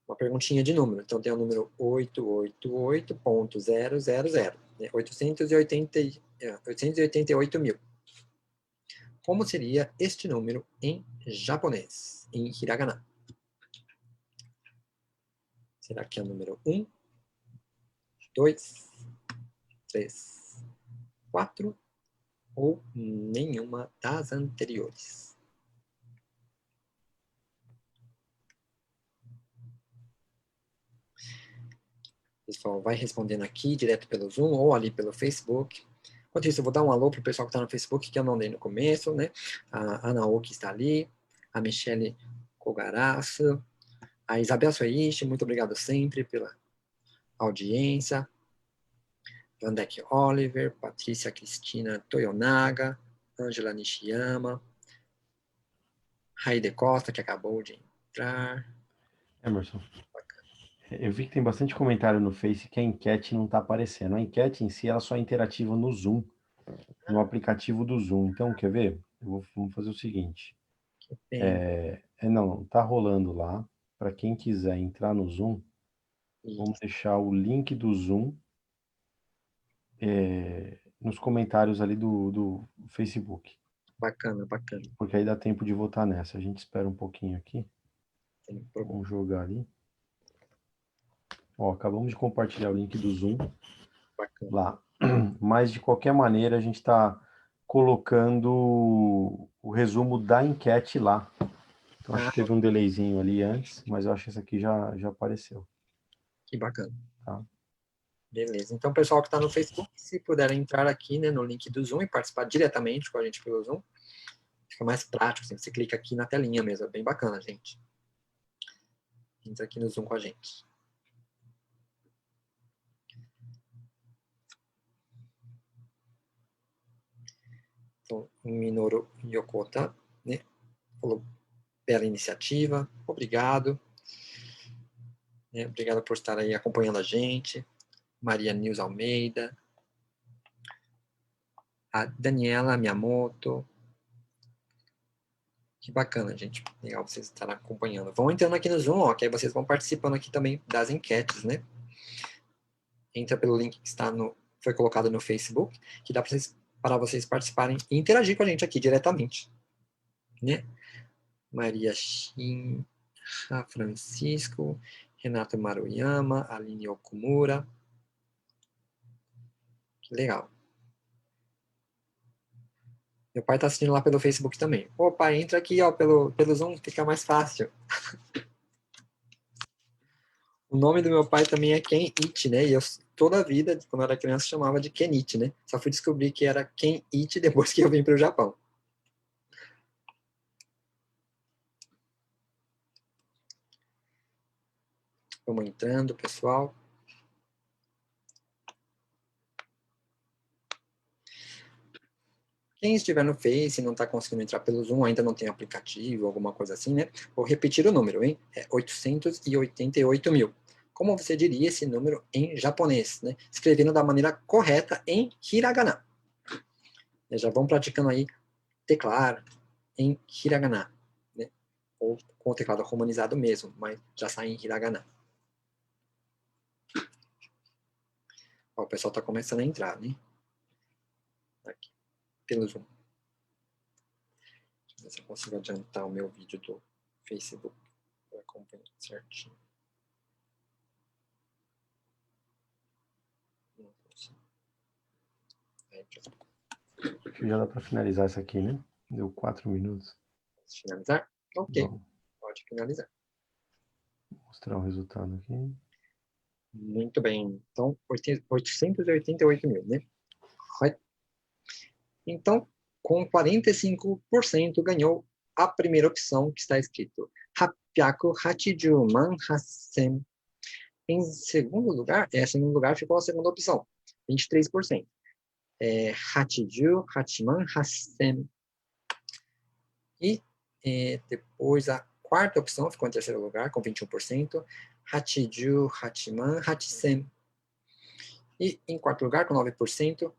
Uma perguntinha de número. Então, tem o número 888.000, né? 888 mil. Como seria este número em japonês, em hiragana? Será que é o número 1, 2, 3, 4 ou nenhuma das anteriores? Pessoal, vai respondendo aqui, direto pelo Zoom ou ali pelo Facebook. Enquanto isso, eu vou dar um alô para o pessoal que está no Facebook, que eu não dei no começo, né? A Anaoki está ali, a Michele Kogaraço, a Isabel Soishi, muito obrigado sempre pela audiência. Vandek Oliver, Patrícia Cristina Toyonaga, Angela Nishiyama, Raide Costa, que acabou de entrar. Emerson, eu vi que tem bastante comentário no Face que a enquete não está aparecendo. A enquete em si, ela só é interativa no Zoom, no aplicativo do Zoom. Então, quer ver? Vamos fazer o seguinte. Não, está rolando lá. Para quem quiser entrar no Zoom, vamos deixar o link do Zoom nos comentários ali do Facebook. Bacana, bacana. Porque aí dá tempo de votar nessa. A gente espera um pouquinho aqui. Vamos jogar ali. Ó, acabamos de compartilhar o link do Zoom. Bacana. Lá. Mas, de qualquer maneira, a gente está colocando o resumo da enquete lá. Então, acho que teve um delayzinho ali antes, mas eu acho que esse aqui já apareceu. Que bacana. Tá? Beleza. Então, pessoal que está no Facebook, se puderem entrar aqui, né, no link do Zoom e participar diretamente com a gente pelo Zoom, fica mais prático, assim, você clica aqui na telinha mesmo, é bem bacana, gente. Entra aqui no Zoom com a gente. Então, o Minoru Yokota, né, falou, bela iniciativa, obrigado. Né, obrigado por estar aí acompanhando a gente. Maria Nils Almeida. A Daniela Miyamoto. Que bacana, gente. Legal vocês estarem acompanhando. Vão entrando aqui no Zoom, ó, que aí vocês vão participando aqui também das enquetes, né? Entra pelo link que foi colocado no Facebook, que dá para vocês participarem e interagir com a gente aqui diretamente. Né? Maria Shin, Francisco, Renato Maruyama, Aline Okumura. Que legal. Meu pai está assistindo lá pelo Facebook também. Ô, pai, entra aqui, ó, pelo Zoom, fica mais fácil. O nome do meu pai também é Kenichi, né? E eu, toda a vida, quando eu era criança, chamava de Kenichi, né? Só fui descobrir que era Kenichi depois que eu vim para o Japão. Vamos entrando, pessoal. Quem estiver no Face e não está conseguindo entrar pelo Zoom, ainda não tem aplicativo, alguma coisa assim, né? Vou repetir o número, hein? É 888 mil. Como você diria esse número em japonês, né? Escrevendo da maneira correta em hiragana. Já vão praticando aí teclar em hiragana, né? Ou com o teclado romanizado mesmo, mas já sai em hiragana. Ó, o pessoal está começando a entrar, né? Aqui, pelo Zoom. Deixa eu ver se eu consigo adiantar o meu vídeo do Facebook para acompanhar certinho. Não consigo. Aí, Acho que já dá para finalizar isso aqui, né? Deu 4 minutos. posso finalizar? Ok, Bom, pode finalizar. vou mostrar o resultado aqui. Muito bem. Então, 888 mil, né? Então, com 45% ganhou a primeira opção que está escrito 880 man hassen. Em segundo lugar ficou a segunda opção, 23%. 88 man hassen. E depois a quarta opção ficou em terceiro lugar, com 21%, 88 man hassen. E em quarto lugar, com 9%,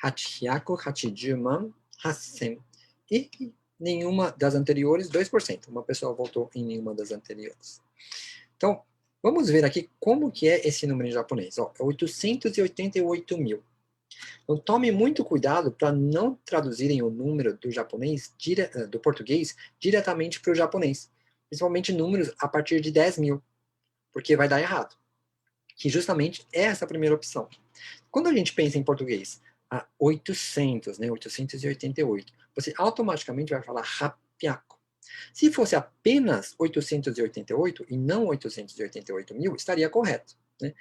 880 man hassen. E nenhuma das anteriores, 2%. Uma pessoa votou em nenhuma das anteriores. Então, vamos ver aqui como que é esse número em japonês. Ó, é 888 mil. Então, tome muito cuidado para não traduzirem o número do japonês, do português, diretamente para o japonês. Principalmente números a partir de 10 mil, porque vai dar errado. Que justamente é essa primeira opção. Quando a gente pensa em português, 800, né, 888, você automaticamente vai falar rapiaco. Se fosse apenas 888 e não 888 mil, estaria correto. Né?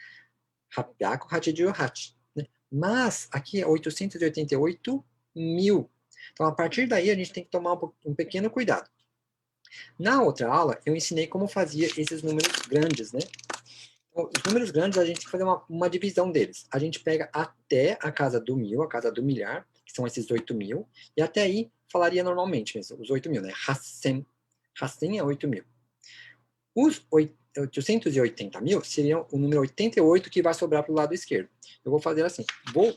Rapiaco hachijiu-hachi. Né? Mas aqui é 888 mil. Então, a partir daí, a gente tem que tomar um pequeno cuidado. Na outra aula, eu ensinei como fazia esses números grandes, né? Os números grandes, a gente tem que fazer uma divisão deles. A gente pega até a casa do mil, a casa do milhar, que são esses 8 mil, e até aí falaria normalmente mesmo, os 8 mil, né? Hassen. Hassen é 8 mil. Os 880 mil seriam o número 88 que vai sobrar para o lado esquerdo. Eu vou fazer assim, vou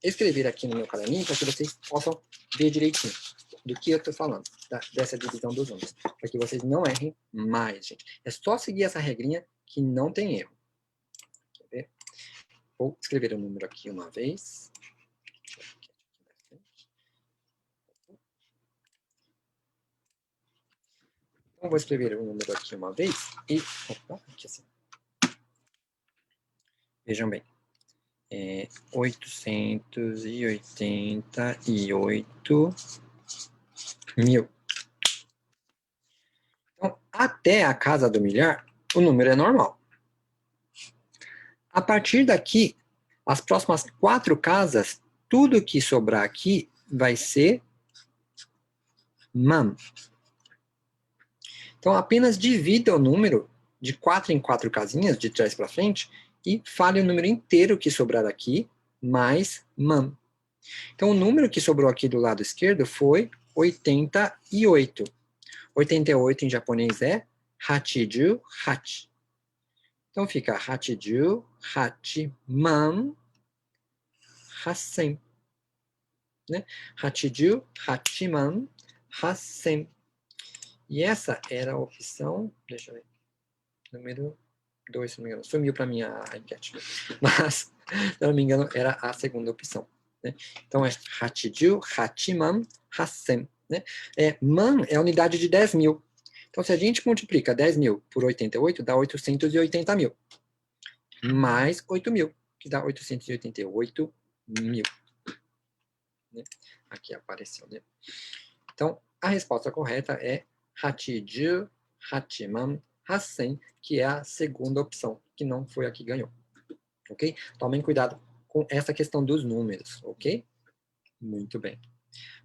escrever aqui no meu caderninho para que vocês possam ver direitinho do que eu estou falando, dessa divisão dos números, para que vocês não errem mais, gente. É só seguir essa regrinha que não tem erro. Vou escrever o número aqui uma vez. Então, vou escrever o número aqui uma vez e... Opa, aqui assim. Vejam bem. 888 mil. Então, até a casa do milhar, o número é normal. A partir daqui, as próximas 4 casas, tudo que sobrar aqui vai ser man. Então, apenas divida o número de 4 em 4 casinhas, de trás para frente, e fale o número inteiro que sobrar aqui, mais man. Então, o número que sobrou aqui do lado esquerdo foi 88. 88 em japonês é hachiju hachi. Então, fica hachiju hachiman hassen. Né? Hachiju hachiman hassen. E essa era a opção, deixa eu ver, número 2, se não me engano. Sumiu para mim a enquete. Mas, se não me engano, era a segunda opção. Né? Então, é hachiju hachiman hassen. Né? Man é a unidade de 10 mil. Então, se a gente multiplica 10 mil por 88, dá 880 mil. Mais 8 mil, que dá 888 mil. Né? Aqui apareceu, né? Então, a resposta correta é hachiju hachiman hassen, que é a segunda opção, que não foi a que ganhou. Ok? Tomem cuidado com essa questão dos números, ok? Muito bem.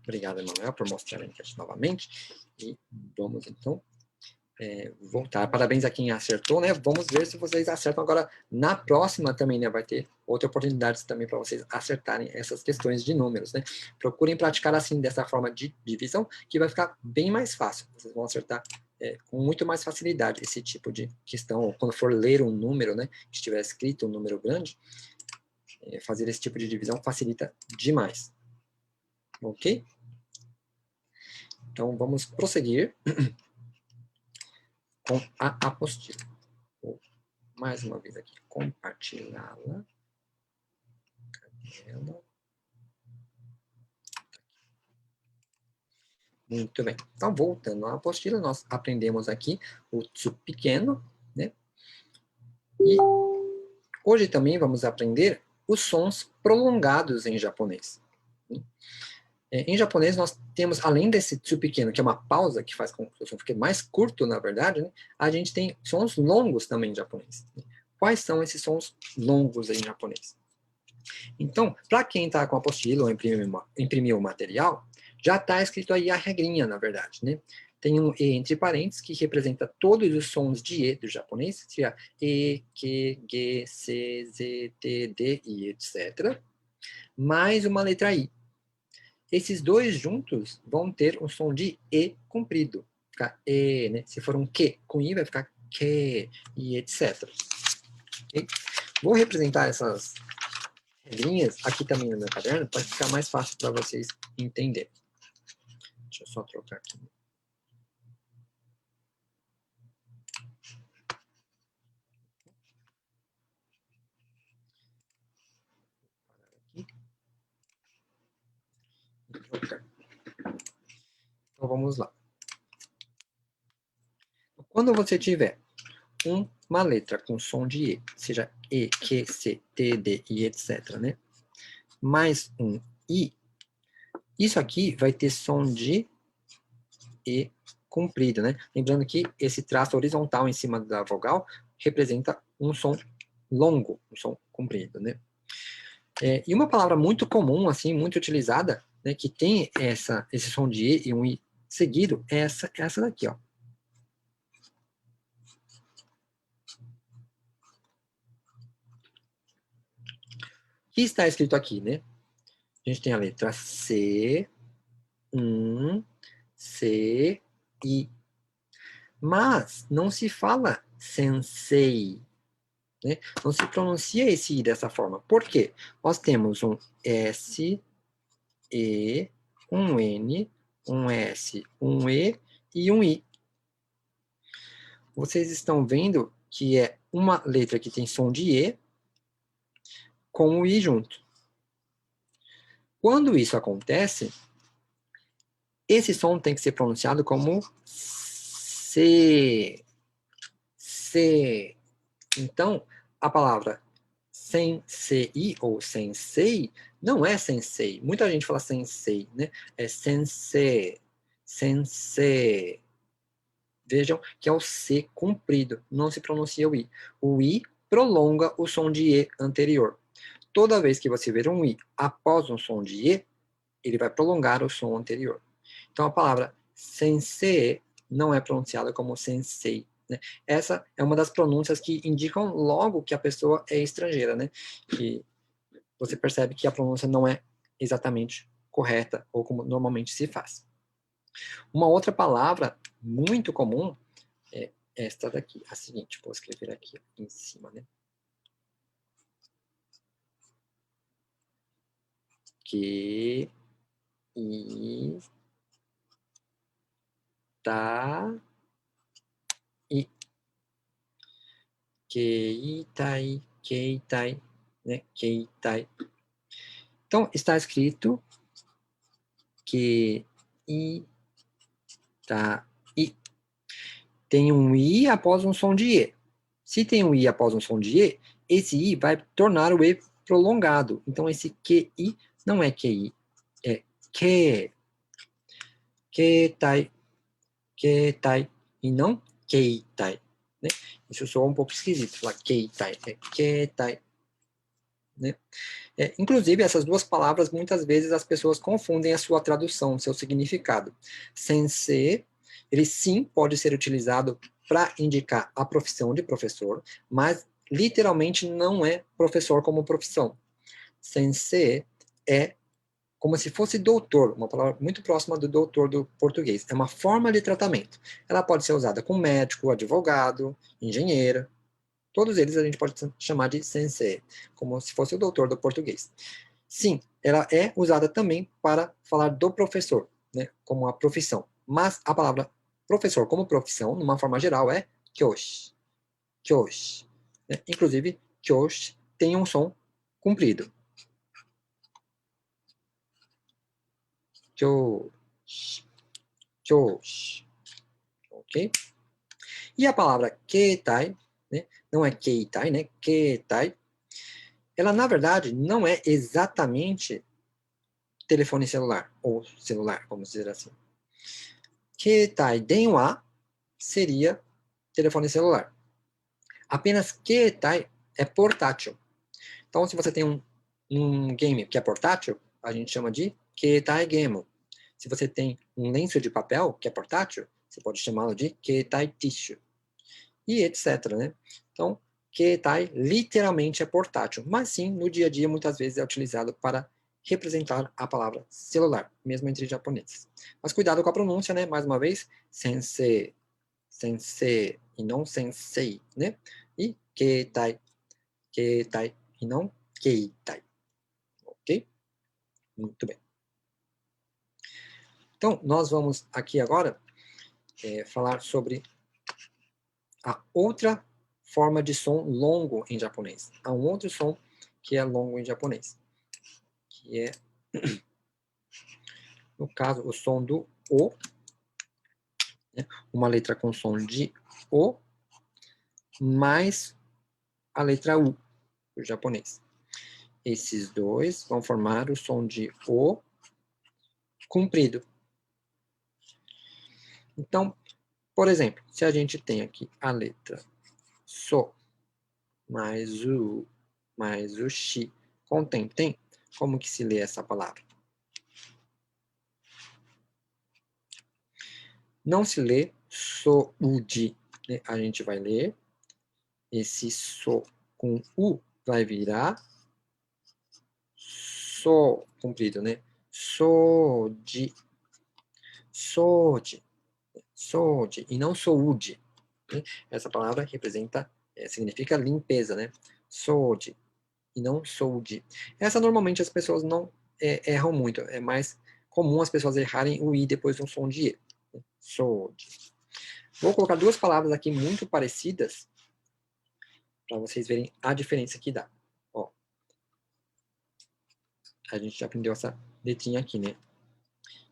Obrigado, Emanuel, por mostrar a enquete novamente. E vamos, então, voltar. Parabéns a quem acertou, né? Vamos ver se vocês acertam agora. Na próxima também, né? Vai ter outra oportunidade também para vocês acertarem essas questões de números, né? Procurem praticar assim, dessa forma de divisão, que vai ficar bem mais fácil. Vocês vão acertar com muito mais facilidade esse tipo de questão. Ou quando for ler um número, né? Que estiver escrito um número grande, fazer esse tipo de divisão facilita demais. Ok? Então, vamos prosseguir com a apostila. Vou, mais uma vez aqui, compartilhá-la. Muito bem. Então, voltando à apostila, nós aprendemos aqui o tsu pequeno, né? E hoje também vamos aprender os sons prolongados em japonês. Em japonês, nós temos, além desse tsu pequeno, que é uma pausa, que faz com que o som fique mais curto, na verdade, né? A gente tem sons longos também em japonês. Quais são esses sons longos em japonês? Então, para quem está com a apostila ou imprimiu o material, já está escrito aí a regrinha, na verdade, né? Tem um E entre parênteses, que representa todos os sons de E do japonês, seria E, Q, G, C, Z, T, D, I, etc. Mais uma letra I. Esses dois juntos vão ter um som de E comprido. Ficar E, né? Se for um Q com I, vai ficar Q, e etc. Okay? Vou representar essas regrinhas aqui também no meu caderno, para ficar mais fácil para vocês entenderem. Deixa eu só trocar aqui. Então vamos lá. Quando você tiver uma letra com som de E, seja E, Q, C, T, D, I, etc., né? Mais um I, isso aqui vai ter som de E comprido, né? Lembrando que esse traço horizontal em cima da vogal representa um som longo, um som comprido, né? E uma palavra muito comum, assim, muito utilizada, né, que tem esse som de E e um I seguido, é essa daqui, ó. O que está escrito aqui, né? A gente tem a letra C, C, I. Mas não se fala sensei, né? Não se pronuncia esse I dessa forma. Por quê? Nós temos um S, E, um N, um S, um E e um I. Vocês estão vendo que é uma letra que tem som de E com o I junto. Quando isso acontece, esse som tem que ser pronunciado como C. C. Então, a palavra sensei ou sensei não é sensei. Muita gente fala sensei, né? É sensei, sensei. Vejam que é o C comprido, não se pronuncia o I. O I prolonga o som de E anterior. Toda vez que você ver um I após um som de E, ele vai prolongar o som anterior. Então, a palavra sensei não é pronunciada como sensei, né? Essa é uma das pronúncias que indicam logo que a pessoa é estrangeira, né? Que você percebe que a pronúncia não é exatamente correta, ou como normalmente se faz. Uma outra palavra muito comum é esta daqui, a seguinte, vou escrever aqui em cima, né? Que I tá I keitai, keitai, né? Keitai. Então está escrito que I tá I. Tem um I após um som de E. Se tem um I após um som de E, esse I vai tornar o E prolongado. Então, esse QI não é QI, é que. Ketai, ketai, e não keitai. Né? Isso soa um pouco esquisito, falar keitai, é ketai. Né? Inclusive, essas duas palavras, muitas vezes as pessoas confundem a sua tradução, seu significado. Sensei, ele sim pode ser utilizado para indicar a profissão de professor, mas literalmente não é professor como profissão. Sensei é como se fosse doutor, uma palavra muito próxima do doutor do português. É uma forma de tratamento. Ela pode ser usada com médico, advogado, engenheiro. Todos eles a gente pode chamar de sensei, como se fosse o doutor do português. Sim, ela é usada também para falar do professor, né, como a profissão. Mas a palavra professor como profissão, numa forma geral, é kyoshi. Kyoshi. Né? Inclusive, kyoshi tem um som comprido. Kyoshi. Kyoshi. Ok? E a palavra keitai, né, não é keitai, né? Keitai. Ela, na verdade, não é exatamente telefone celular, ou celular, vamos dizer assim. Keitai denwa seria telefone celular. Apenas keitai é portátil. Então, se você tem um game que é portátil, a gente chama de keitai game. Se você tem um lenço de papel que é portátil, você pode chamá-lo de keitai tissue. E etc, né? Então, keitai literalmente é portátil, mas sim, no dia a dia, muitas vezes é utilizado para representar a palavra celular, mesmo entre japoneses. Mas cuidado com a pronúncia, né? Mais uma vez, sensei, sensei e não sensei, né? E keitai, keitai e não keitai. Ok? Muito bem. Então, nós vamos aqui agora falar sobre a outra forma de som longo em japonês. Há um outro som que é longo em japonês, que é, no caso, o som do O, né? Uma letra com som de O, mais a letra U, do japonês. Esses dois vão formar o som de O comprido. Então, por exemplo, se a gente tem aqui a letra So, mais o U, mais o Shi, com tem, como que se lê essa palavra? Não se lê souji, né? A gente vai ler esse so com u vai virar so comprido, né? Soji, soji, soji e não souji. Né? Essa palavra representa, significa limpeza, né? Soji e não souji. Essa normalmente as pessoas não erram muito. É mais comum as pessoas errarem o i depois de um som de e. Soji. Vou colocar duas palavras aqui muito parecidas para vocês verem a diferença que dá. Ó, a gente já aprendeu essa letrinha aqui, né?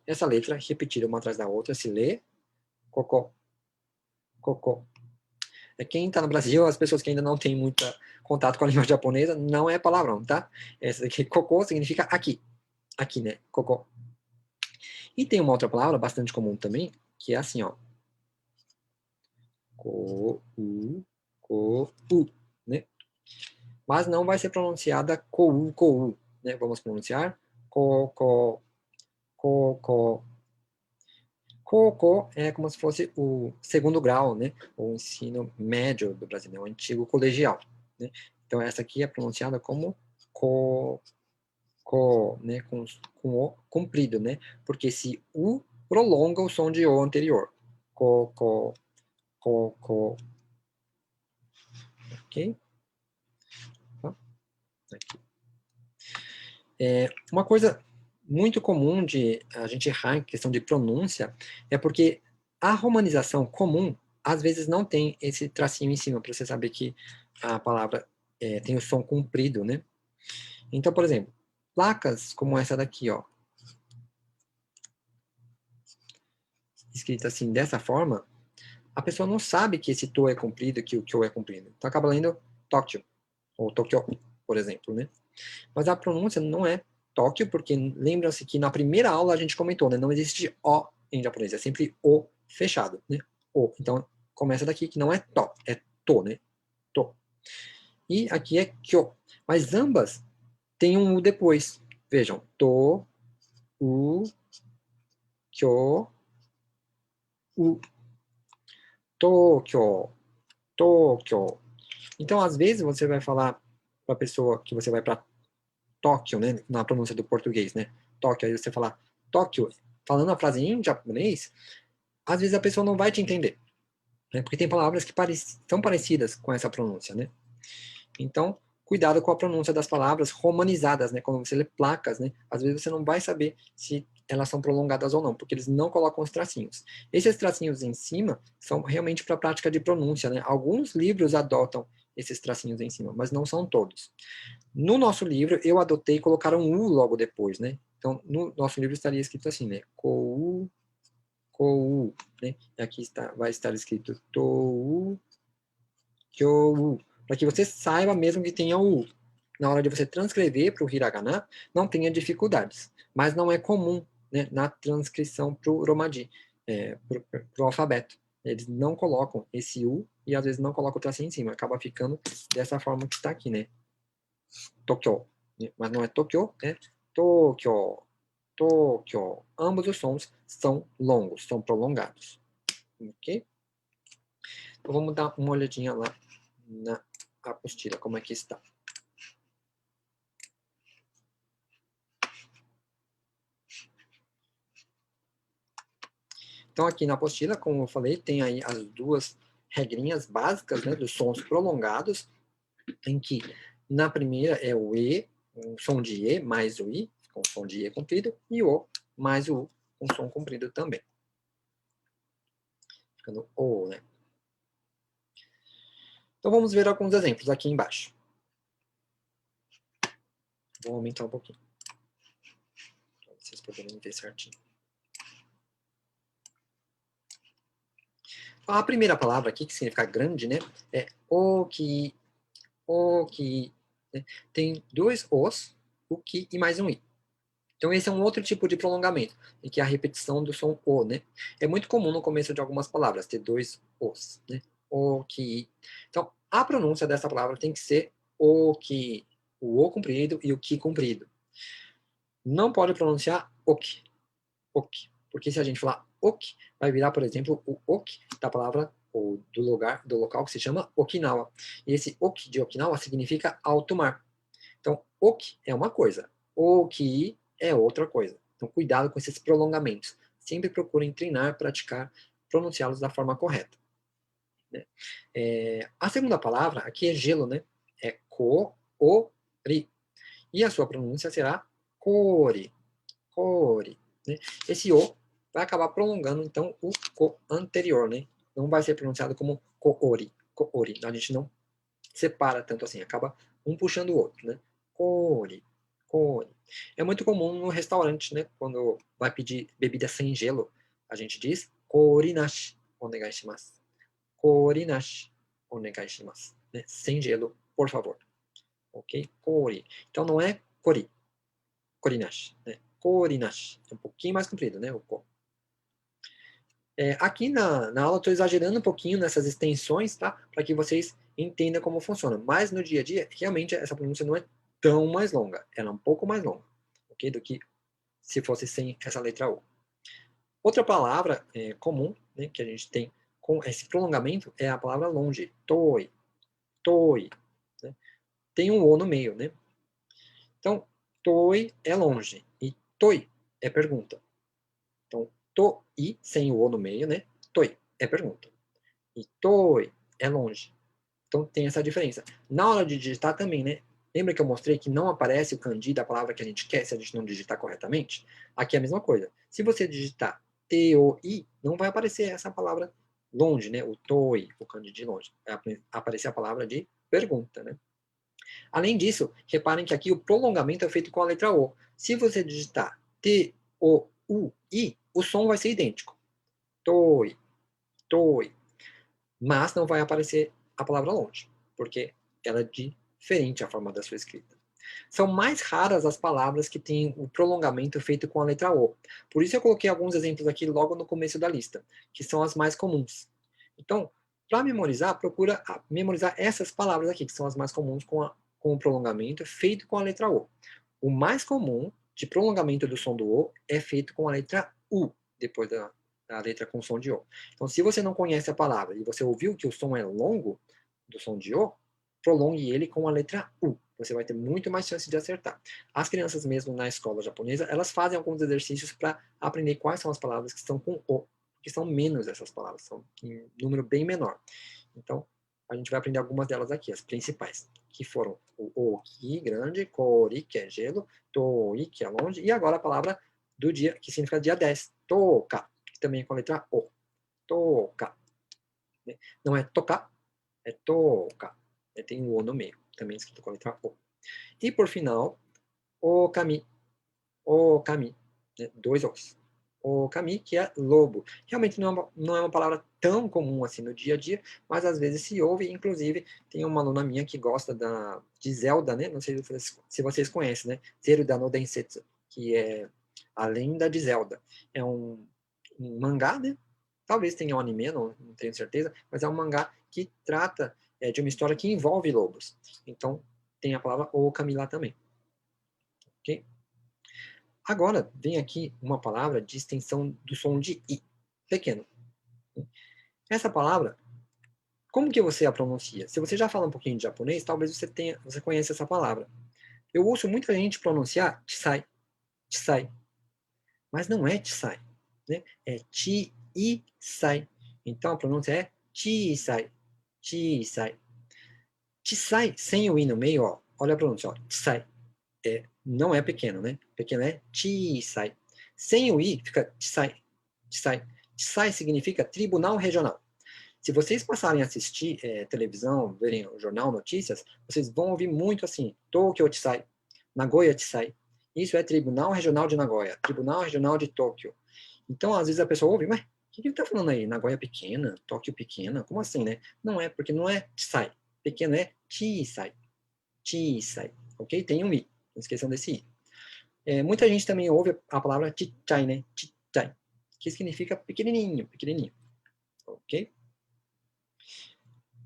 Essa letra, repetida uma atrás da outra, se lê cocó. Cocó. Quem está no Brasil, as pessoas que ainda não têm muito contato com a língua japonesa, não é palavrão, tá? Essa daqui, cocô, significa aqui. Aqui, né? Cocó. E tem uma outra palavra bastante comum também, que é assim, ó. Kou, né? Mas não vai ser pronunciada kou, né? Vamos pronunciar ko. Ko é como se fosse o segundo grau, né? O ensino médio do Brasil, né? O antigo colegial, né? Então, essa aqui é pronunciada como né? Com o comprido, né? Porque esse U prolonga o som de O anterior. Ko. Ok? Aqui. Uma coisa muito comum de a gente errar em questão de pronúncia é porque a romanização comum às vezes não tem esse tracinho em cima para você saber que a palavra tem o som comprido, né? Então, por exemplo, placas como essa daqui, ó, escrita assim dessa forma, a pessoa não sabe que esse to é comprido, que o kyo é comprido. Então acaba lendo Tóquio ou Tokyo, por exemplo, né? Mas a pronúncia não é Tóquio, porque lembram-se que na primeira aula a gente comentou, né? Não existe O em japonês, é sempre O fechado, né? O. Então, começa daqui que não é To, é To, né? To. E aqui é Kyo. Mas ambas têm um U depois. Vejam, To, U, Kyo, U. Tokyo, Tokyo. Então, às vezes, você vai falar para a pessoa que você vai para Tóquio, né, na pronúncia do português, né? Tóquio, aí você falar Tóquio, falando a frase em japonês, às vezes a pessoa não vai te entender, né? Porque tem palavras que são parecidas com essa pronúncia, né? Então, cuidado com a pronúncia das palavras romanizadas, né? Quando você lê placas, né? Às vezes você não vai saber se elas são prolongadas ou não, porque eles não colocam os tracinhos. Esses tracinhos em cima são realmente para a prática de pronúncia, né? Alguns livros adotam esses tracinhos em cima, mas não são todos. No nosso livro, eu adotei e colocaram um U logo depois, né? Então, no nosso livro estaria escrito assim, né? Kou, né? E aqui vai estar escrito Tou, Kyou, para que você saiba mesmo que tenha o U. Na hora de você transcrever para o hiragana, não tenha dificuldades. Mas não é comum, né, na transcrição para o romaji, para o alfabeto. Eles não colocam esse U e às vezes não colocam o tracinho em cima. Acaba ficando dessa forma que está aqui, né? Tokyo. Mas não é Tokyo, é Tokyo. Tokyo. Ambos os sons são longos, são prolongados. Ok? Então vamos dar uma olhadinha lá na apostila, como é que está. Então aqui na apostila, como eu falei, tem aí as duas regrinhas básicas, né, dos sons prolongados, em que na primeira é o E, um som de E mais o I, com som de E comprido, e o mais o U, com som comprido também. Ficando O, né? Então vamos ver alguns exemplos aqui embaixo. Vou aumentar um pouquinho, para vocês poderem ver certinho. A primeira palavra aqui, que significa grande, né, é oki, oki. Né? Tem dois os, o ki e mais um i. Então esse é um outro tipo de prolongamento, em que é a repetição do som o, né? É muito comum no começo de algumas palavras ter dois os, né? Oki. Então a pronúncia dessa palavra tem que ser oki, o comprido e o ki comprido. Não pode pronunciar ok, ok, porque se a gente falar ok, vai virar, por exemplo, o ok da palavra ou do lugar, do local que se chama Okinawa. E esse ok de Okinawa significa alto mar. Então, ok é uma coisa, oki é outra coisa. Então, cuidado com esses prolongamentos. Sempre procurem treinar, praticar, pronunciá-los da forma correta. Né? A segunda palavra aqui é gelo, né? É ko-ori. E a sua pronúncia será kori. Kori. Né? Esse o vai acabar prolongando, então, o ko anterior, né? Não vai ser pronunciado como koori. Koori. A gente não separa tanto assim, acaba um puxando o outro, né? Kori. Kori. É muito comum no restaurante, né? Quando vai pedir bebida sem gelo, a gente diz kori nashi, onegai shimasu. Kori nashi, onegai shimasu. Né? Sem gelo, por favor. Ok? Kori. Então não é kori. Korinashi, né? Korinashi. É um pouquinho mais comprido, né? O ko. Aqui na aula eu estou exagerando um pouquinho nessas extensões, tá? Para que vocês entendam como funciona. Mas no dia a dia, realmente, essa pronúncia não é tão mais longa. Ela é um pouco mais longa, ok? Do que se fosse sem essa letra O. Outra palavra comum, né, que a gente tem com esse prolongamento é a palavra longe. Toi, toi. Né? Tem um O no meio, né? Então, toi é longe e toi é pergunta. Então, toi, sem o O no meio, né? Toi é pergunta. E toi é longe. Então, tem essa diferença. Na hora de digitar também, né? Lembra que eu mostrei que não aparece o kanji da palavra que a gente quer se a gente não digitar corretamente? Aqui é a mesma coisa. Se você digitar T-O-I, não vai aparecer essa palavra longe, né? O toi, o kanji de longe. Vai aparecer a palavra de pergunta, né? Além disso, reparem que aqui o prolongamento é feito com a letra O. Se você digitar T-O-U-I, o som vai ser idêntico. Toi, toi. Mas não vai aparecer a palavra longe, porque ela é diferente a forma da sua escrita. São mais raras as palavras que têm o prolongamento feito com a letra O. Por isso eu coloquei alguns exemplos aqui logo no começo da lista, que são as mais comuns. Então, para memorizar, procura memorizar essas palavras aqui, que são as mais comuns com o prolongamento feito com a letra O. O mais comum de prolongamento do som do O é feito com a letra U, depois da letra com som de O. Então, se você não conhece a palavra e você ouviu que o som é longo do som de O, prolongue ele com a letra U. Você vai ter muito mais chance de acertar. As crianças mesmo na escola japonesa, elas fazem alguns exercícios para aprender quais são as palavras que estão com O, que são menos essas palavras, são em número bem menor. Então, a gente vai aprender algumas delas aqui, as principais, que foram o Oki, grande, Kori, que é gelo, Toi, que é longe, e agora a palavra do dia, que significa dia 10, Toka, que também é com a letra O. Toka. Não é tocar, é toka. Tem um O no meio, também escrito com a letra O. E por final, Okami. Okami. Dois Os. Okami, que é lobo. Realmente não é uma palavra tão comum assim no dia a dia, mas às vezes se ouve. Inclusive, tem uma aluna minha que gosta de Zelda, né? Não sei se vocês conhecem, né? Zeruda no Densetsu, que é a lenda de Zelda. É um mangá, né? Talvez tenha um anime, não tenho certeza, mas é um mangá que trata de uma história que envolve lobos. Então, tem a palavra Okami lá também. Ok? Agora, vem aqui uma palavra de extensão do som de I, pequeno. Essa palavra, como que você a pronuncia? Se você já fala um pouquinho de japonês, talvez você conheça essa palavra. Eu ouço muita gente pronunciar Chisai, Chisai, mas não é Chisai, né? É Chi-I-Sai. Então, a pronúncia é Chisai, Chisai. Chisai, sem o I no meio, ó, olha a pronúncia, ó, Chisai. Não é pequeno, né? Pequeno é Chisai. Sem o I, fica Chisai, Chisai. Chisai significa Tribunal Regional. Se vocês passarem a assistir televisão, verem o jornal, notícias, vocês vão ouvir muito assim, Tokyo Chisai, Nagoya Chisai. Isso é Tribunal Regional de Nagoya, Tribunal Regional de Tóquio. Então, às vezes a pessoa ouve, mas o que ele está falando aí? Nagoya pequena, Tóquio pequena? Como assim, né? Não é, porque não é Chisai. Pequeno é Chisai. Chisai. Ok? Tem um I. Não esqueçam desse I. Muita gente também ouve a palavra chichai, né? Chichai. Que significa pequenininho, pequenininho. Ok?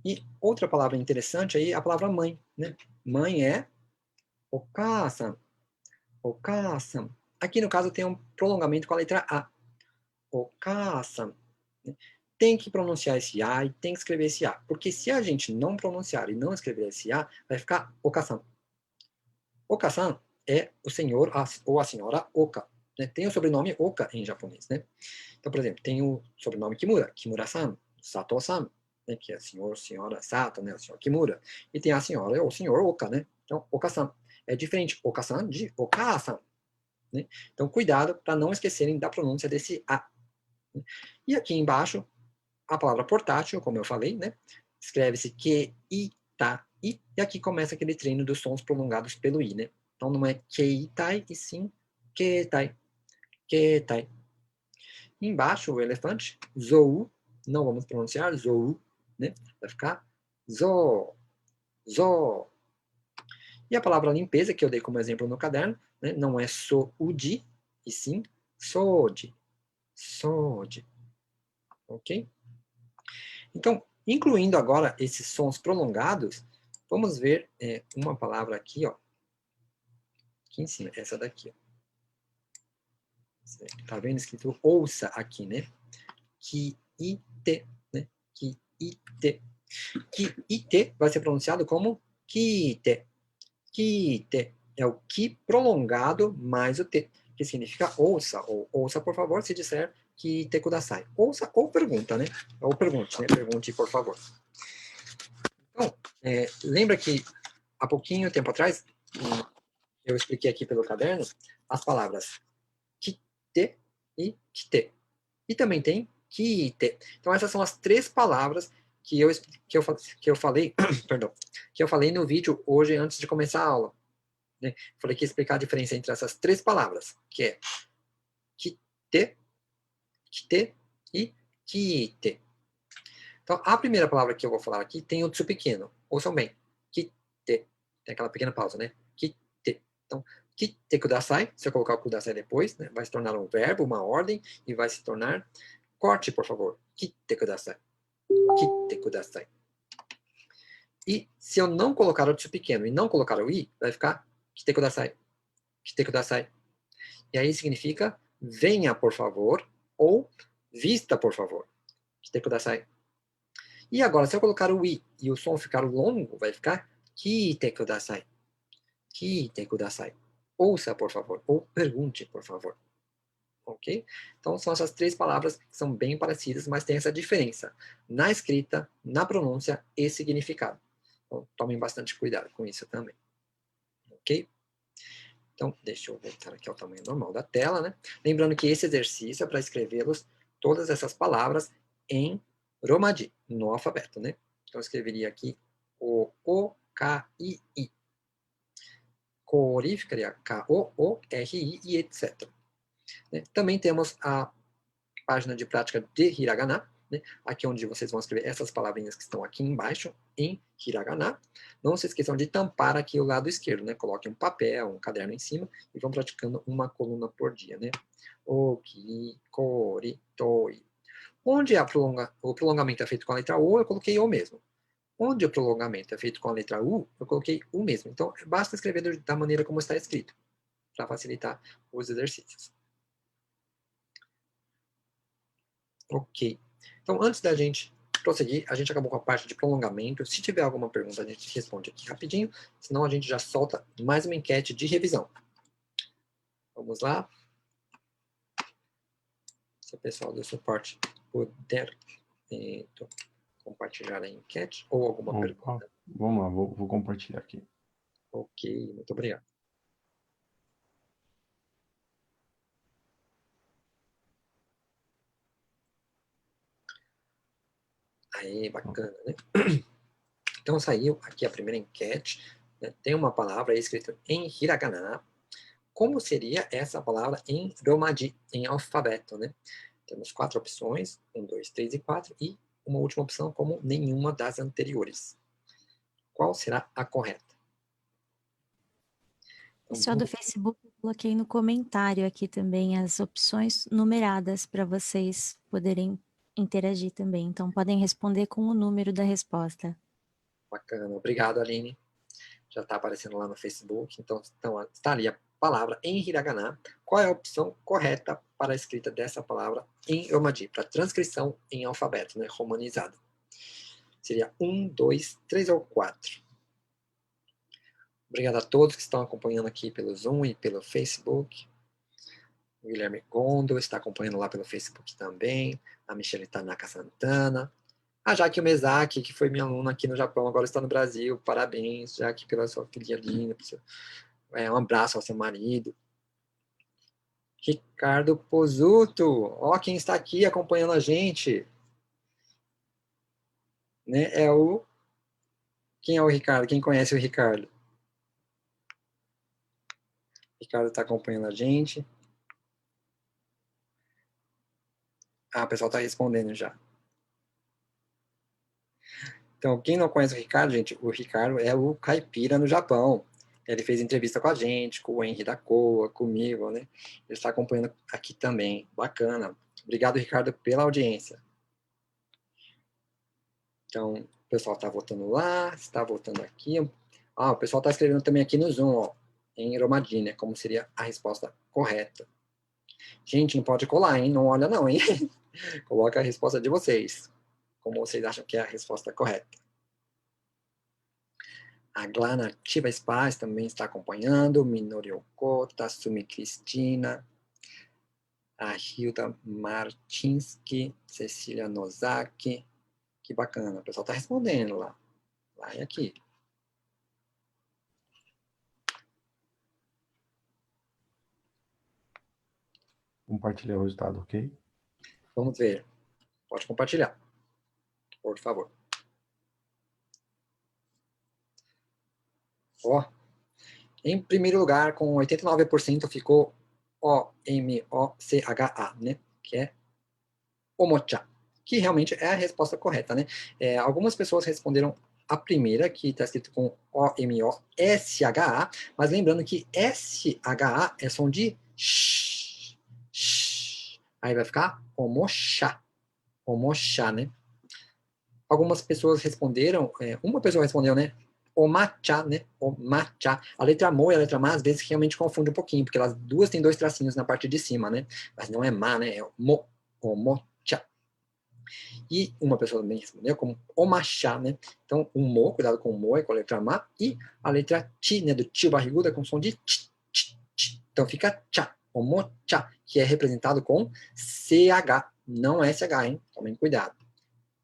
E outra palavra interessante aí é a palavra mãe, né? Mãe é okasan. Okasan. Aqui no caso tem um prolongamento com a letra A. Okasan. Tem que pronunciar esse A e tem que escrever esse A. Porque se a gente não pronunciar e não escrever esse A, vai ficar okasan. Okasan é o senhor ou a senhora Oka. Né? Tem o sobrenome Oka em japonês, né? Então, por exemplo, tem o sobrenome Kimura, Kimura-san, Sato-san, né? Que é senhor, senhora Sato, né? O senhor Kimura. E tem a senhora ou o senhor Oka, né? Então, Oka-san. É diferente Oka-san de Oka-san. Né? Então, cuidado para não esquecerem da pronúncia desse A. Né? E aqui embaixo, a palavra portátil, como eu falei, né? Escreve-se Q-I-Ta-I, e aqui começa aquele treino dos sons prolongados pelo I, né? Então não é Keitai, e sim Ketai. Ketai. Embaixo, o elefante, Zou, não vamos pronunciar Zou, né? Vai ficar Zo, Zo. E a palavra limpeza, que eu dei como exemplo no caderno, né? Não é Soudi, e sim Sodi, Sodi. Ok? Então, incluindo agora esses sons prolongados, vamos ver uma palavra aqui, ó. Aqui em cima, essa daqui, ó. Tá vendo escrito ouça aqui, né? Ki-ite, né? Ki-ite. Ki-ite vai ser pronunciado como ki-ite. Ki-ite é o ki prolongado mais o te, que significa ouça, ou ouça, por favor, se disser ki-ite kudasai. Ouça ou pergunta, né? Ou pergunte, né? Pergunte, por favor. Então, lembra que há pouquinho tempo atrás, eu expliquei aqui pelo caderno, as palavras kite e kite. E também tem kite. Então, essas são as 3 palavras que eu falei, perdão, que eu falei no vídeo hoje antes de começar a aula. Né? Falei que ia explicar a diferença entre essas 3 palavras, que é kite, kite e kite. Então, a primeira palavra que eu vou falar aqui tem o tsu pequeno. Ouçam bem. Kite. Tem aquela pequena pausa, né? Kite. Então, kite kudasai, se eu colocar o kudasai depois, né, vai se tornar um verbo, uma ordem, e vai se tornar corte, por favor. Kite kudasai. Kite kudasai. E se eu não colocar o tsu pequeno e não colocar o i, vai ficar kite kudasai. Kite kudasai. E aí significa venha, por favor, ou vista, por favor. Kite kudasai. E agora, se eu colocar o i e o som ficar longo, vai ficar kite kudasai. Kite kudasai. Ouça, por favor, ou pergunte, por favor. Ok? Então, são essas 3 palavras que são bem parecidas, mas tem essa diferença na escrita, na pronúncia e significado. Então, tomem bastante cuidado com isso também. Ok? Então, deixa eu voltar aqui ao tamanho normal da tela, né? Lembrando que esse exercício é para escrevê-los, todas essas palavras, em Romaji, no alfabeto, né? Então, eu escreveria aqui o, K, I. Kori ficaria K-O, O, R-I e etc. Né? Também temos a página de prática de Hiragana, né? Aqui onde vocês vão escrever essas palavrinhas que estão aqui embaixo, em Hiragana. Não se esqueçam de tampar aqui o lado esquerdo, né? Coloquem um papel, um caderno em cima e vão praticando uma coluna por dia, né? Oki, Kori, Toi. Onde o prolongamento é feito com a letra O, eu coloquei O mesmo. Onde o prolongamento é feito com a letra U, eu coloquei U mesmo. Então, basta escrever da maneira como está escrito, para facilitar os exercícios. Ok. Então, antes da gente prosseguir, a gente acabou com a parte de prolongamento. Se tiver alguma pergunta, a gente responde aqui rapidinho, senão a gente já solta mais uma enquete de revisão. Vamos lá. Se o pessoal do suporte puder compartilhar a enquete ou alguma pergunta. Vamos lá, vou compartilhar aqui. Ok, muito obrigado. Aí, bacana, né? Então, saiu aqui a primeira enquete. Né? Tem uma palavra aí escrita em hiragana. Como seria essa palavra em romaji, em alfabeto, né? Temos 4 opções, 1, 2, 3 e 4, e uma última opção como nenhuma das anteriores. Qual será a correta? Então, Pessoal do Facebook, eu coloquei no comentário aqui também as opções numeradas para vocês poderem interagir também. Então, podem responder com o número da resposta. Bacana, obrigado, Aline. Já está aparecendo lá no Facebook. Então, está ali a palavra em hiragana. Qual é a opção correta para a escrita dessa palavra em romaji, para transcrição em alfabeto, né, romanizado? Seria 1, 2, 3 ou 4. Obrigado a todos que estão acompanhando aqui pelo Zoom e pelo Facebook. O Guilherme Gondo está acompanhando lá pelo Facebook também. A Michele Tanaka Santana. A Jaque Umezaki, que foi minha aluna aqui no Japão, agora está no Brasil. Parabéns, Jaque, pela sua filha linda. Um abraço ao seu marido. Ricardo Pozzuto. Ó, quem está aqui acompanhando a gente. Né? Quem é o Ricardo? Quem conhece o Ricardo? O Ricardo está acompanhando a gente. Ah, o pessoal está respondendo já. Então, quem não conhece o Ricardo, gente, o Ricardo é o caipira no Japão. Ele fez entrevista com a gente, com o Henry da Coa, comigo, né? Ele está acompanhando aqui também. Bacana. Obrigado, Ricardo, pela audiência. Então, o pessoal está votando lá, está votando aqui. O pessoal está escrevendo também aqui no Zoom, ó, em Romadini, né, como seria a resposta correta. Gente, não pode colar, hein? Não olha não, hein? Coloca a resposta de vocês. Como vocês acham que é a resposta correta. A Glana Ativa Spaz também está acompanhando. Minori Okota, Sumi Cristina. A Hilda Martinsky, Cecília Nozaki. Que bacana, o pessoal está respondendo lá. Lá e aqui. Compartilhar o resultado, ok? Vamos ver. Pode compartilhar, por favor. Ó, em primeiro lugar, com 89%, ficou O-M-O-C-H-A, né? Que é Omocha, que realmente é a resposta correta, né? Algumas pessoas responderam a primeira, que está escrito com O-M-O-S-H-A, mas lembrando que S-H-A é som de sh, sh. Aí vai ficar Omocha, né? Algumas pessoas responderam, uma pessoa respondeu, né? O matcha, né? O matcha. A letra mo e a letra ma, às vezes, realmente confundem um pouquinho, porque elas duas têm 2 tracinhos na parte de cima, né? Mas não é ma, né? É mo, o mocha. E uma pessoa também respondeu como o machá, né? Então, o mo, cuidado com o mo, é com a letra ma, e a letra ti, né? Do tio barrigudo, é com som de t, t, t. Então, fica cha, o mocha, que é representado com CH, não SH, hein? Tomem cuidado.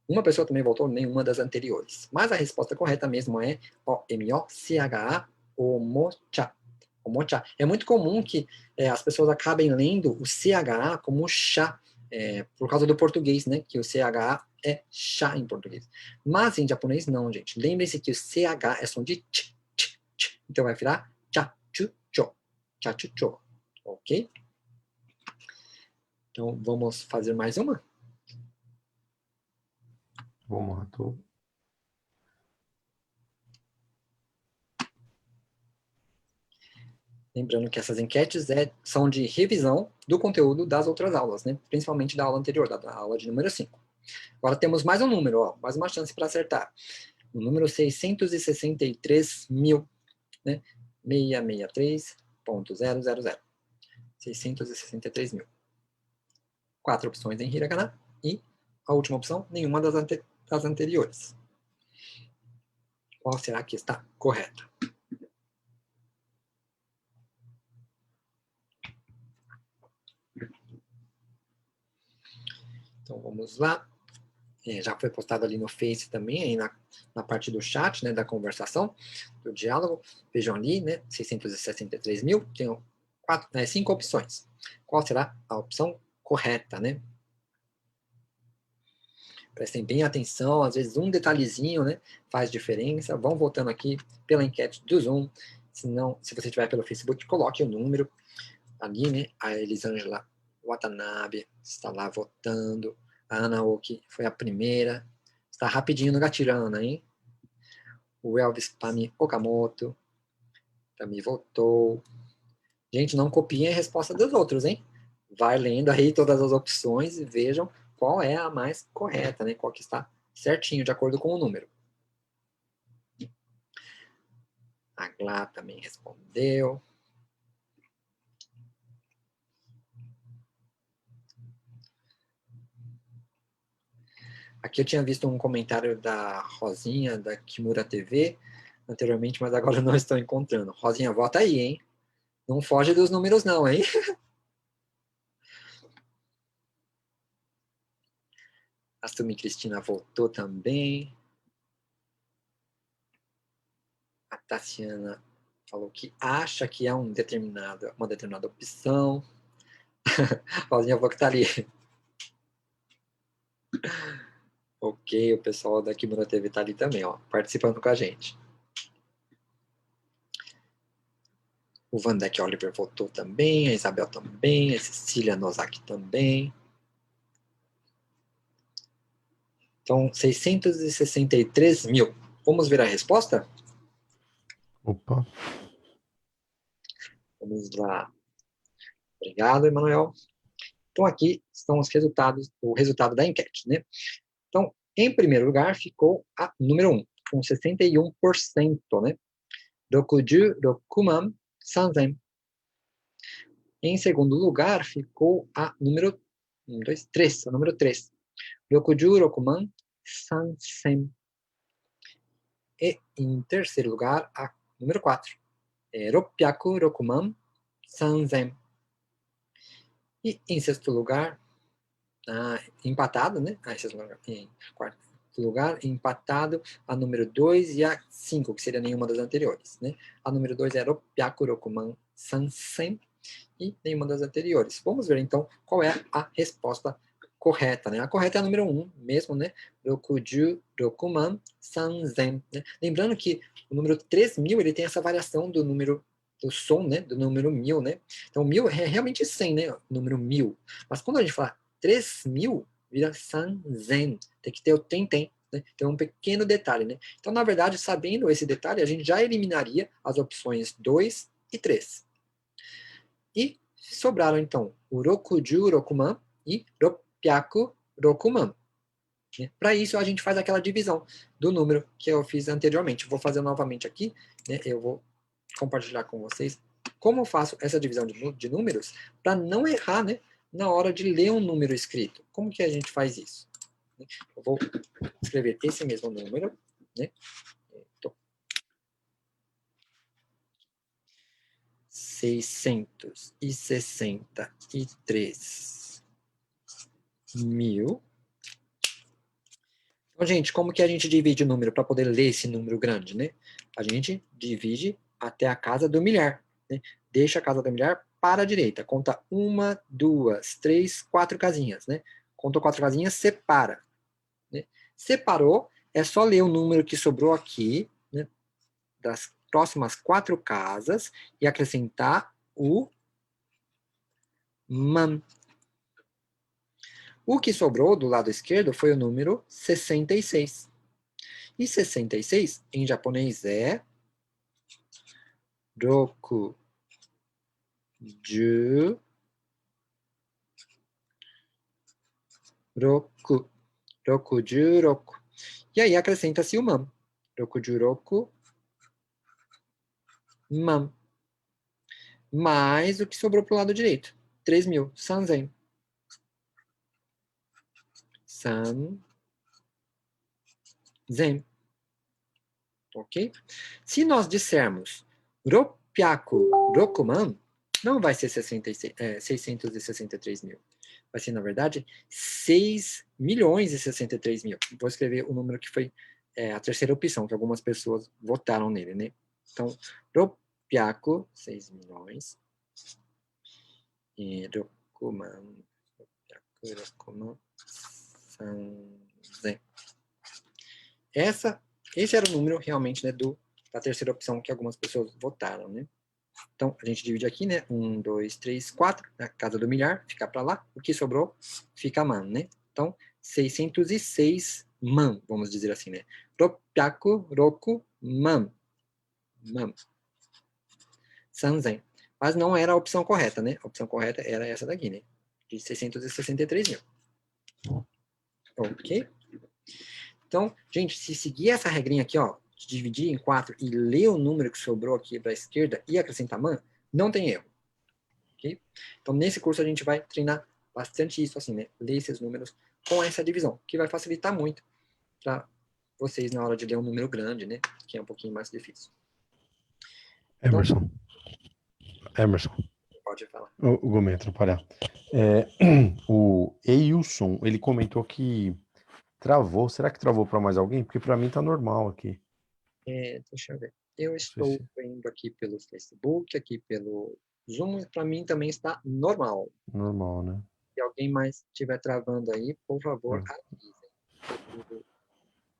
Uma pessoa também votou nenhuma das anteriores. Mas a resposta correta mesmo é O-M-O-C-H-A, Omocha. Omocha. É muito comum que as pessoas acabem lendo o CH como chá, por causa do português, né? Que o CH é chá em português. Mas em japonês não, gente. Lembrem-se que o CH é som de ch, ch, ch. Então vai virar cha-chu-cho. Cha-chu-cho. Ok? Então vamos fazer mais uma? Vamos lá, tô. Lembrando que essas enquetes são de revisão do conteúdo das outras aulas, né? Principalmente da aula anterior, da aula de número 5. Agora temos mais um número, ó, mais uma chance para acertar. O número 663.000, né? 663.000. 663 mil. 4 opções em hiragana e a última opção, nenhuma das anteriores. Qual será que está correta? Então vamos lá. Já foi postado ali no Face também, aí na parte do chat, né, da conversação, do diálogo. Vejam ali, né, 663 mil, tem 5 opções. Qual será a opção correta, né? Prestem bem atenção, às vezes um detalhezinho, né, faz diferença. Vão votando aqui pela enquete do Zoom. Se você estiver pelo Facebook, coloque o número ali, né? A Elisângela Watanabe está lá votando. A Ana Oki foi a primeira. Está rapidinho no Gatirana, hein? O Elvis Pami Okamoto também votou. Gente, não copiem a resposta dos outros, hein? Vai lendo aí todas as opções e vejam qual é a mais correta, né? Qual que está certinho, de acordo com o número. A Glá também respondeu. Aqui eu tinha visto um comentário da Rosinha, da Kimura TV, anteriormente, mas agora eu não estou encontrando. Rosinha, vota aí, hein? Não foge dos números não, hein? A Sumi Cristina votou também. A Tassiana falou que acha que é uma determinada opção. Rosinha falou que tá ali. Ok, o pessoal da Kimura TV tá ali também, ó, participando com a gente. O Vandeck Oliver votou também, a Isabel também, a Cecília Nozaki também. Então, 663 mil. Vamos ver a resposta? Opa. Vamos lá. Obrigado, Emanuel. Então, aqui estão os resultados, o resultado da enquete, né? Então, Em primeiro lugar, ficou a número 1, com 61%, né? Rokuju rokuman sanzen. Em segundo lugar, ficou a número 3, a número 3. Rokuju rokuman sansen. E em terceiro lugar, a número 4. Ropyaku rokuman sanzen. E em sexto lugar, empatado, né? Em quarto lugar, empatado a número 2 e a 5, que seria nenhuma das anteriores, né? A número 2 é Ropyaku rokuman sansen e nenhuma das anteriores. Vamos ver, então, qual é a resposta correta, né? A correta é a número 1 mesmo, né? Rokuju rokuman sanzen, né? Lembrando que o número 3000, ele tem essa variação do número do som, né? Do número 1000, né? Então, 1000 é realmente 100, né? O número 1000. Mas quando a gente fala 3000, vira sanzen. Tem que ter o tem, né? Tem um pequeno detalhe, né? Então, na verdade, sabendo esse detalhe, a gente já eliminaria as opções 2 e 3. E sobraram, então, o Rokuju rokuman e Ropyaku rokuman. Para isso, a gente faz aquela divisão do número que eu fiz anteriormente. Vou fazer novamente aqui, né? Eu vou compartilhar com vocês como eu faço essa divisão de números para não errar, né, na hora de ler um número escrito. Como que a gente faz isso? Eu vou escrever esse mesmo número, né? 663.000. Então, gente, como que a gente divide o número para poder ler esse número grande, né? A gente divide até a casa do milhar, né? Deixa a casa do milhar para a direita. Conta 1, 2, 3, 4 casinhas, né? Contou 4 casinhas, separa. Né? Separou, é só ler o número que sobrou aqui, né? Das próximas 4 casas e acrescentar o man. O que sobrou do lado esquerdo foi o número 66. E 66 em japonês é Rokuju Roku. Rokuju Roku. E aí acrescenta-se o man. Rokuju Roku man. Mais o que sobrou para o lado direito. 3.000. Sanzen. Sanzen. Ok? Se nós dissermos Ropyaku rokuman, não vai ser 663 mil. Vai ser, na verdade, 6.063.000. Vou escrever o número que foi a terceira opção, que algumas pessoas votaram nele, né? Então, Ropyaku, 6 milhões. E rokuman, sanzen. Esse era o número realmente, né, da terceira opção que algumas pessoas votaram, né? Então, a gente divide aqui, né? 1, 2, 3, 4. Na casa do milhar, fica para lá. O que sobrou, fica man, né? Então, 606 man, vamos dizer assim, né? Ropyaku roku man. Man. Sanzen. Mas não era a opção correta, né? A opção correta era essa daqui, né? De 663 mil. Ok? Então, gente, se seguir essa regrinha aqui, ó, de dividir em 4 e ler o número que sobrou aqui para a esquerda e acrescentar man, não tem erro. Okay? Então, nesse curso a gente vai treinar bastante isso, assim, né? Ler esses números com essa divisão, que vai facilitar muito para vocês na hora de ler um número grande, né? Que é um pouquinho mais difícil. Emerson. Então, Emerson. Pode falar. O Gomes, atrapalhar. O Eilson, ele comentou que travou. Será que travou para mais alguém? Porque para mim tá normal aqui. Deixa eu ver. Eu estou vendo aqui pelo Facebook, aqui pelo Zoom, para mim também está normal. Normal, né? Se alguém mais estiver travando aí, por favor, avisem.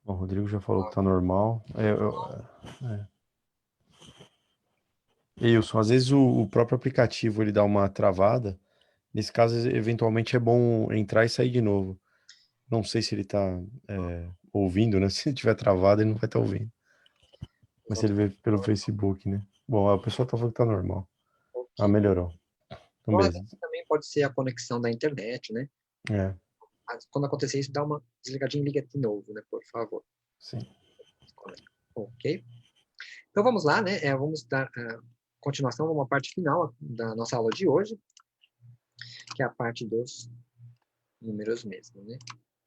Bom, o Rodrigo já falou que tá normal. Eilson, às vezes o próprio aplicativo ele dá uma travada. Nesse caso, eventualmente é bom entrar e sair de novo. Não sei se ele tá ouvindo, né? Se ele tiver travado, ele não vai estar ouvindo. Mas se ele vê pelo Facebook, né? Bom, o pessoal tá falando que tá normal. Okay. Melhorou. Então, beleza. Também pode ser a conexão da internet, né? quando acontecer isso, dá uma desligadinha e liga de novo, né, por favor. Sim. Ok? Então vamos lá, né? Vamos dar continuação a uma parte final da nossa aula de hoje, que é a parte dos números mesmo, né?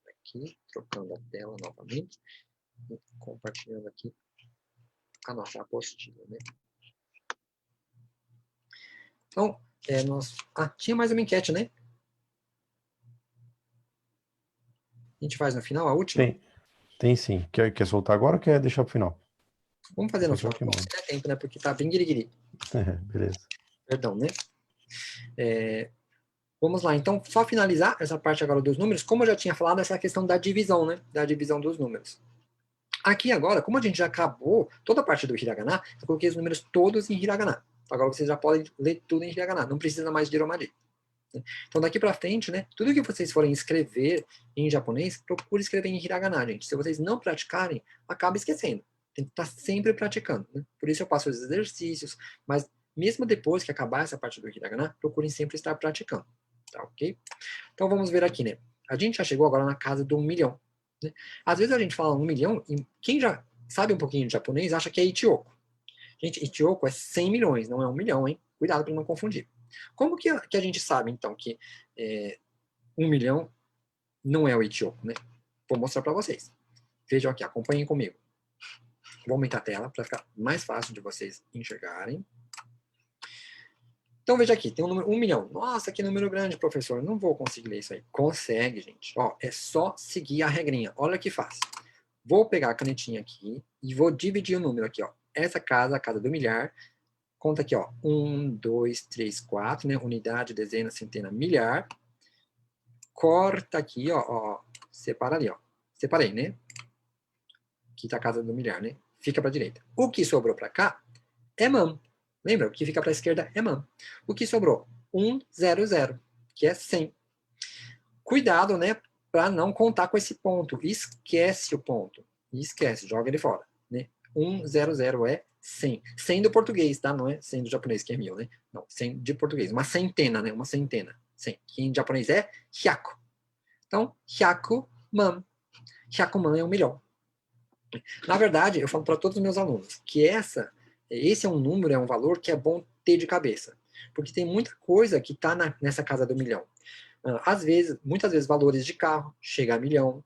Aqui, trocando a tela novamente, e compartilhando aqui a nossa apostila, né? Então, tinha mais uma enquete, né? A gente faz no final, a última? Tem sim. Quer soltar agora ou quer deixar pro final? Vamos fazer no final, que se der tempo, né? Porque tá bem guiriguiri. Beleza. Perdão, né? Vamos lá, então, só finalizar essa parte agora dos números, como eu já tinha falado, essa questão da divisão, né? Da divisão dos números. Aqui agora, como a gente já acabou toda a parte do hiragana, eu coloquei os números todos em hiragana. Agora vocês já podem ler tudo em hiragana, não precisa mais de Romaji. Então daqui para frente, né, tudo que vocês forem escrever em japonês, procure escrever em hiragana, gente. Se vocês não praticarem, acaba esquecendo. Tem que estar sempre praticando, né? Por isso eu passo os exercícios, mas mesmo depois que acabar essa parte do hiragana, procurem sempre estar praticando, tá ok? Então vamos ver aqui, né? A gente já chegou agora na casa do 1 milhão. Né? Às vezes a gente fala 1 milhão e quem já sabe um pouquinho de japonês acha que é Ichioku. Gente, Ichioku é 100 milhões, não é 1 milhão, hein? Cuidado para não confundir. Como que a gente sabe, então, que 1 milhão não é o Ichioku, né? Vou mostrar para vocês. Vejam aqui, acompanhem comigo. Vou aumentar a tela para ficar mais fácil de vocês enxergarem. Então, veja aqui, tem um número 1 milhão. Nossa, que número grande, professor. Não vou conseguir ler isso aí. Consegue, gente. Ó, é só seguir a regrinha. Olha que fácil. Vou pegar a canetinha aqui e vou dividir o número aqui, ó. Essa casa, a casa do milhar, conta aqui, ó. 1, 2, 3, 4, né? Unidade, dezena, centena, milhar. Corta aqui, ó. Separa ali, ó. Separei, né? Aqui tá a casa do milhar, né? Fica para a direita. O que sobrou para cá é man. Lembra? O que fica para a esquerda é man. O que sobrou? 100, que é 100. Cuidado, né? Para não contar com esse ponto. Esquece o ponto. Esquece, joga ele fora. Né? 100 é 100. 100 do português, tá? Não é 100 do japonês, que é 1000, né? Não, 100 de português. Uma centena, né? Uma centena. 100. Que em japonês é hyaku. Então, hyakuman. Hyakuman é 1 milhão. Na verdade, eu falo para todos os meus alunos que esse é um número, é um valor que é bom ter de cabeça. Porque tem muita coisa que está nessa casa do milhão. Às vezes, muitas vezes, valores de carro chega a 1 milhão.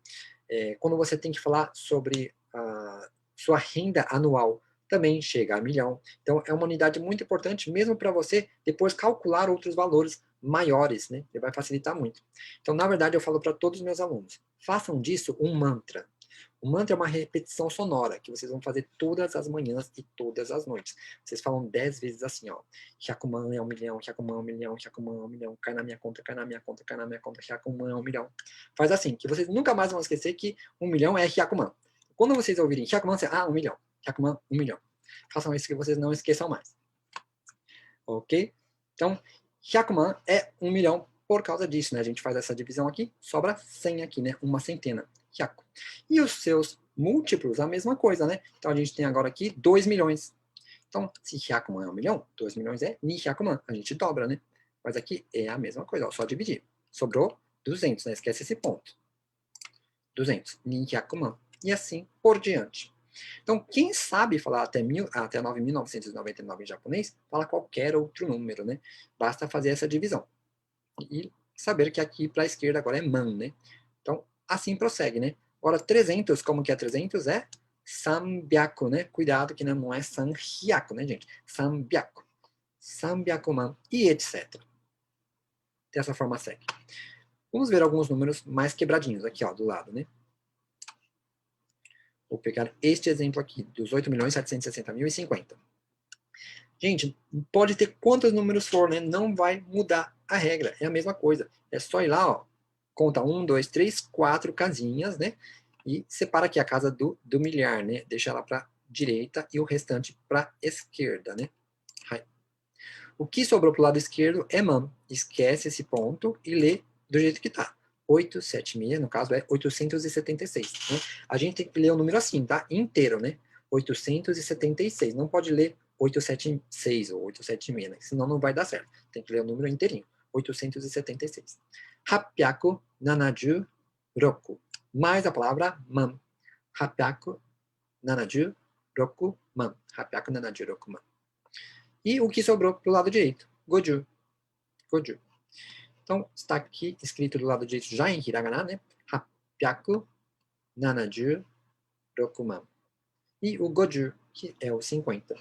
Quando você tem que falar sobre a sua renda anual, também chega a 1 milhão. Então, é uma unidade muito importante, mesmo para você depois calcular outros valores maiores, né? Que vai facilitar muito. Então, na verdade, eu falo para todos os meus alunos, façam disso um mantra. O mantra é uma repetição sonora, que vocês vão fazer todas as manhãs e todas as noites. Vocês falam 10 vezes assim, ó. Hyakuman é 1 milhão, Hyakuman é 1 milhão, Hyakuman é 1 milhão, cai na minha conta, cai na minha conta, cai na minha conta, Hyakuman é 1 milhão. Faz assim, que vocês nunca mais vão esquecer que 1 milhão é Hyakuman. Quando vocês ouvirem Hyakuman, você, 1 milhão. Hyakuman, 1 milhão. Façam isso que vocês não esqueçam mais. Ok? Então, Hyakuman é 1 milhão por causa disso, né? A gente faz essa divisão aqui, sobra 100 aqui, né? Uma centena. Hyaku. E os seus múltiplos, a mesma coisa, né? Então, a gente tem agora aqui 2 milhões. Então, se Hyakuman é 1 milhão, 2 milhões é Ni Hyakuman. A gente dobra, né? Mas aqui é a mesma coisa, ó, só dividir. Sobrou 200, né? Esquece esse ponto. 200. Ni Hyakuman. E assim por diante. Então, quem sabe falar até 9.999 em japonês, fala qualquer outro número, né? Basta fazer essa divisão. E saber que aqui para a esquerda agora é man, né? Então, assim prossegue, né? Agora, 300, como que é 300? É sanbyaku, né? Cuidado que não é sanhyaku, né, gente? Sanbyaku. Sanbyakuman e etc. Dessa forma segue. Vamos ver alguns números mais quebradinhos aqui, ó, do lado, né? Vou pegar este exemplo aqui, dos 8.760.050. Gente, pode ter quantos números for, né? Não vai mudar a regra. É a mesma coisa. É só ir lá, ó. Conta 1, 2, 3, 4 casinhas, né? E separa aqui a casa do milhar, né? Deixa ela para direita e o restante para esquerda, né? O que sobrou para o lado esquerdo é man. Esquece esse ponto e lê do jeito que está. 876, no caso, é 876. Né? A gente tem que ler o número assim, tá? Inteiro, né? 876. Não pode ler 876 ou 876, né? Senão não vai dar certo. Tem que ler o número inteirinho. 876. 870 roku, mais a palavra man, 876 man, 876 man. E o que sobrou do lado direito? Goju, goju. Então, está aqui escrito do lado direito já em hiragana, né? 876 man. E o goju, que é o 50.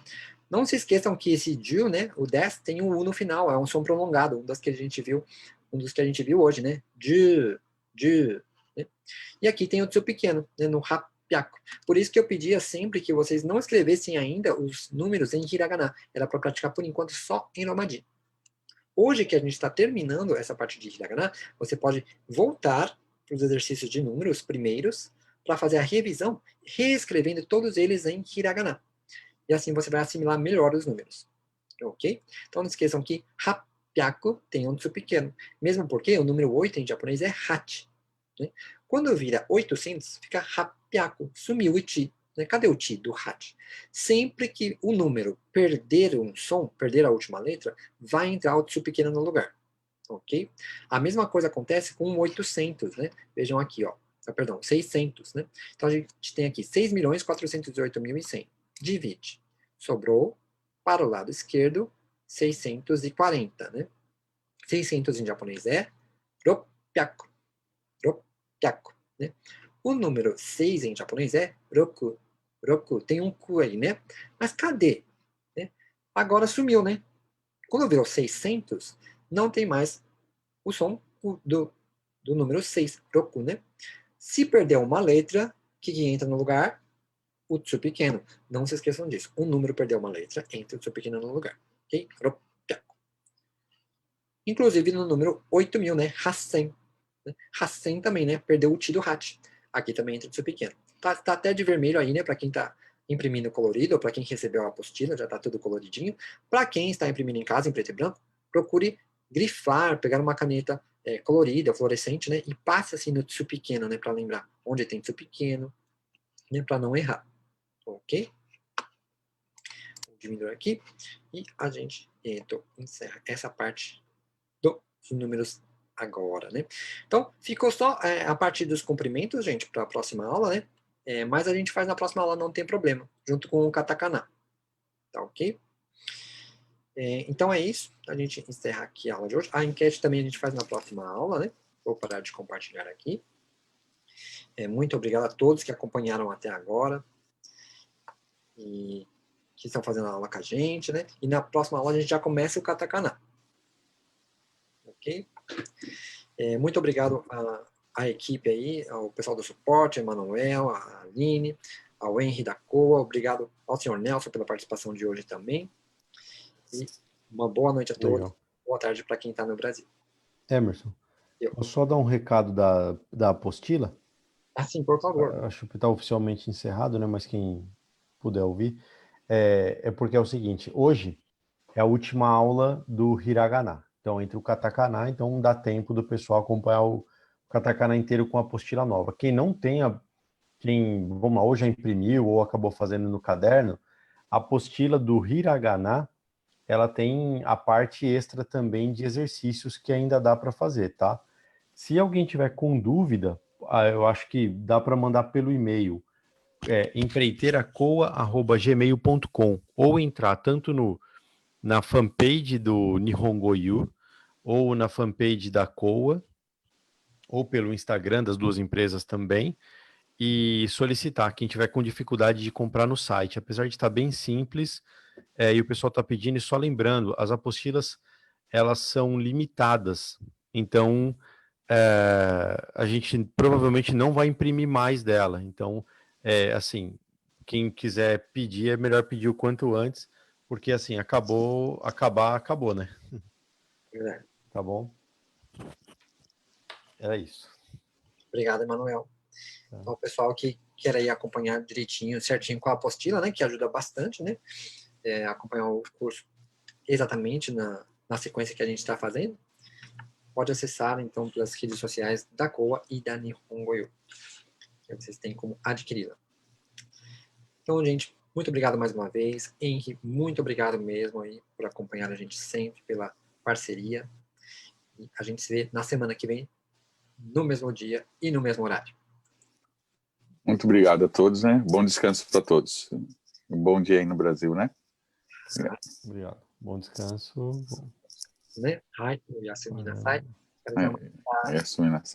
Não se esqueçam que esse ju, né, o 10, tem um U no final, é um som prolongado, um dos que a gente viu hoje, né? Ju, ju. Né? E aqui tem o tsu pequeno, né, no hapyaku. Por isso que eu pedia sempre que vocês não escrevessem ainda os números em hiragana. Era para praticar por enquanto só em romaji. Hoje que a gente está terminando essa parte de hiragana, você pode voltar para os exercícios de números primeiros para fazer a revisão, reescrevendo todos eles em hiragana. E assim você vai assimilar melhor os números. Ok? Então não esqueçam que hapyaku tem um tsu pequeno. Mesmo porque o número 8 em japonês é hachi. Né? Quando vira 800, fica hapyaku. Sumiu o chi. Né? Cadê o chi do hachi? Sempre que o número perder um som, perder a última letra, vai entrar o tsu pequeno no lugar. Ok? A mesma coisa acontece com 800. Né? Vejam aqui, ó. Perdão, 600. Né? Então a gente tem aqui 6.408.100. Divide. Sobrou, para o lado esquerdo, 640, né? 600 em japonês é ropyaku. Ropyaku, né? O número 6 em japonês é roku. Roku, tem um ku aí, né? Mas cadê? Né? Agora sumiu, né? Quando virou 600, não tem mais o som do número 6, roku, né? Se perder uma letra, o que entra no lugar? O tsu pequeno. Não se esqueçam disso. Um número perdeu uma letra, entra o tsu pequeno no lugar. Ok? Ropyaku. Inclusive no número 8.000, né? Hassen. Hassen também, né? Perdeu o ti do hachi. Aqui também entra o tsu pequeno. Tá até de vermelho aí, né? Para quem tá imprimindo colorido, ou para quem recebeu a apostila, já tá tudo coloridinho. Para quem está imprimindo em casa, em preto e branco, procure grifar, pegar uma caneta colorida, fluorescente, né? E passe assim no tsu pequeno, né? Para lembrar onde tem tsu pequeno, né? Para não errar. Ok? Vou diminuir aqui. E a gente encerra essa parte dos números agora, né? Então, ficou só a parte dos comprimentos, gente, para a próxima aula, né? Mas a gente faz na próxima aula, não tem problema, junto com o katakana. Tá ok? Então é isso. A gente encerra aqui a aula de hoje. A enquete também a gente faz na próxima aula, né? Vou parar de compartilhar aqui. Muito obrigado a todos que acompanharam até agora. E que estão fazendo a aula com a gente, né? E na próxima aula a gente já começa o katakana. Ok? Muito obrigado à equipe aí, ao pessoal do suporte, a Emanuel, a Aline, ao Henry da COA, obrigado ao senhor Nelson pela participação de hoje também. E uma boa noite a todos. Legal. Boa tarde para quem está no Brasil. Emerson, posso só dar um recado da apostila? Sim, por favor. Acho que está oficialmente encerrado, né? Mas quem puder ouvir, é porque é o seguinte, hoje é a última aula do Hiragana. Então, entre o katakana, então dá tempo do pessoal acompanhar o katakana inteiro com a apostila nova. Quem não tem, vamos lá, ou já imprimiu ou acabou fazendo no caderno, a apostila do Hiragana, ela tem a parte extra também de exercícios que ainda dá para fazer, tá? Se alguém tiver com dúvida, eu acho que dá para mandar pelo e-mail, empreiteiracoa@gmail.com, ou entrar tanto na fanpage do Nihongo Yu, ou na fanpage da Coa, ou pelo Instagram das duas empresas também, e solicitar quem tiver com dificuldade de comprar no site. Apesar de estar bem simples, e o pessoal está pedindo, e só lembrando, as apostilas, elas são limitadas, então a gente provavelmente não vai imprimir mais dela. Então, assim, quem quiser pedir, é melhor pedir o quanto antes, porque assim, acabou, né? Verdade. Tá bom? Era isso. Obrigado, Emanuel. Então, o pessoal que quer aí acompanhar direitinho, certinho com a apostila, né, que ajuda bastante, né, acompanhar o curso exatamente na sequência que a gente está fazendo, pode acessar, então, pelas redes sociais da COA e da Nihongo Yu, que vocês têm como adquiri-la. Então, gente, muito obrigado mais uma vez. Henry, muito obrigado mesmo aí por acompanhar a gente sempre, pela parceria. E a gente se vê na semana que vem no mesmo dia e no mesmo horário. Muito obrigado a todos, né? Bom descanso para todos. Um bom dia aí no Brasil, né? Obrigado. Bom descanso. Né?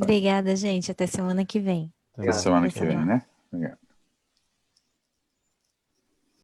Obrigada, gente. Até semana que vem. Até semana que vem, né? Obrigado.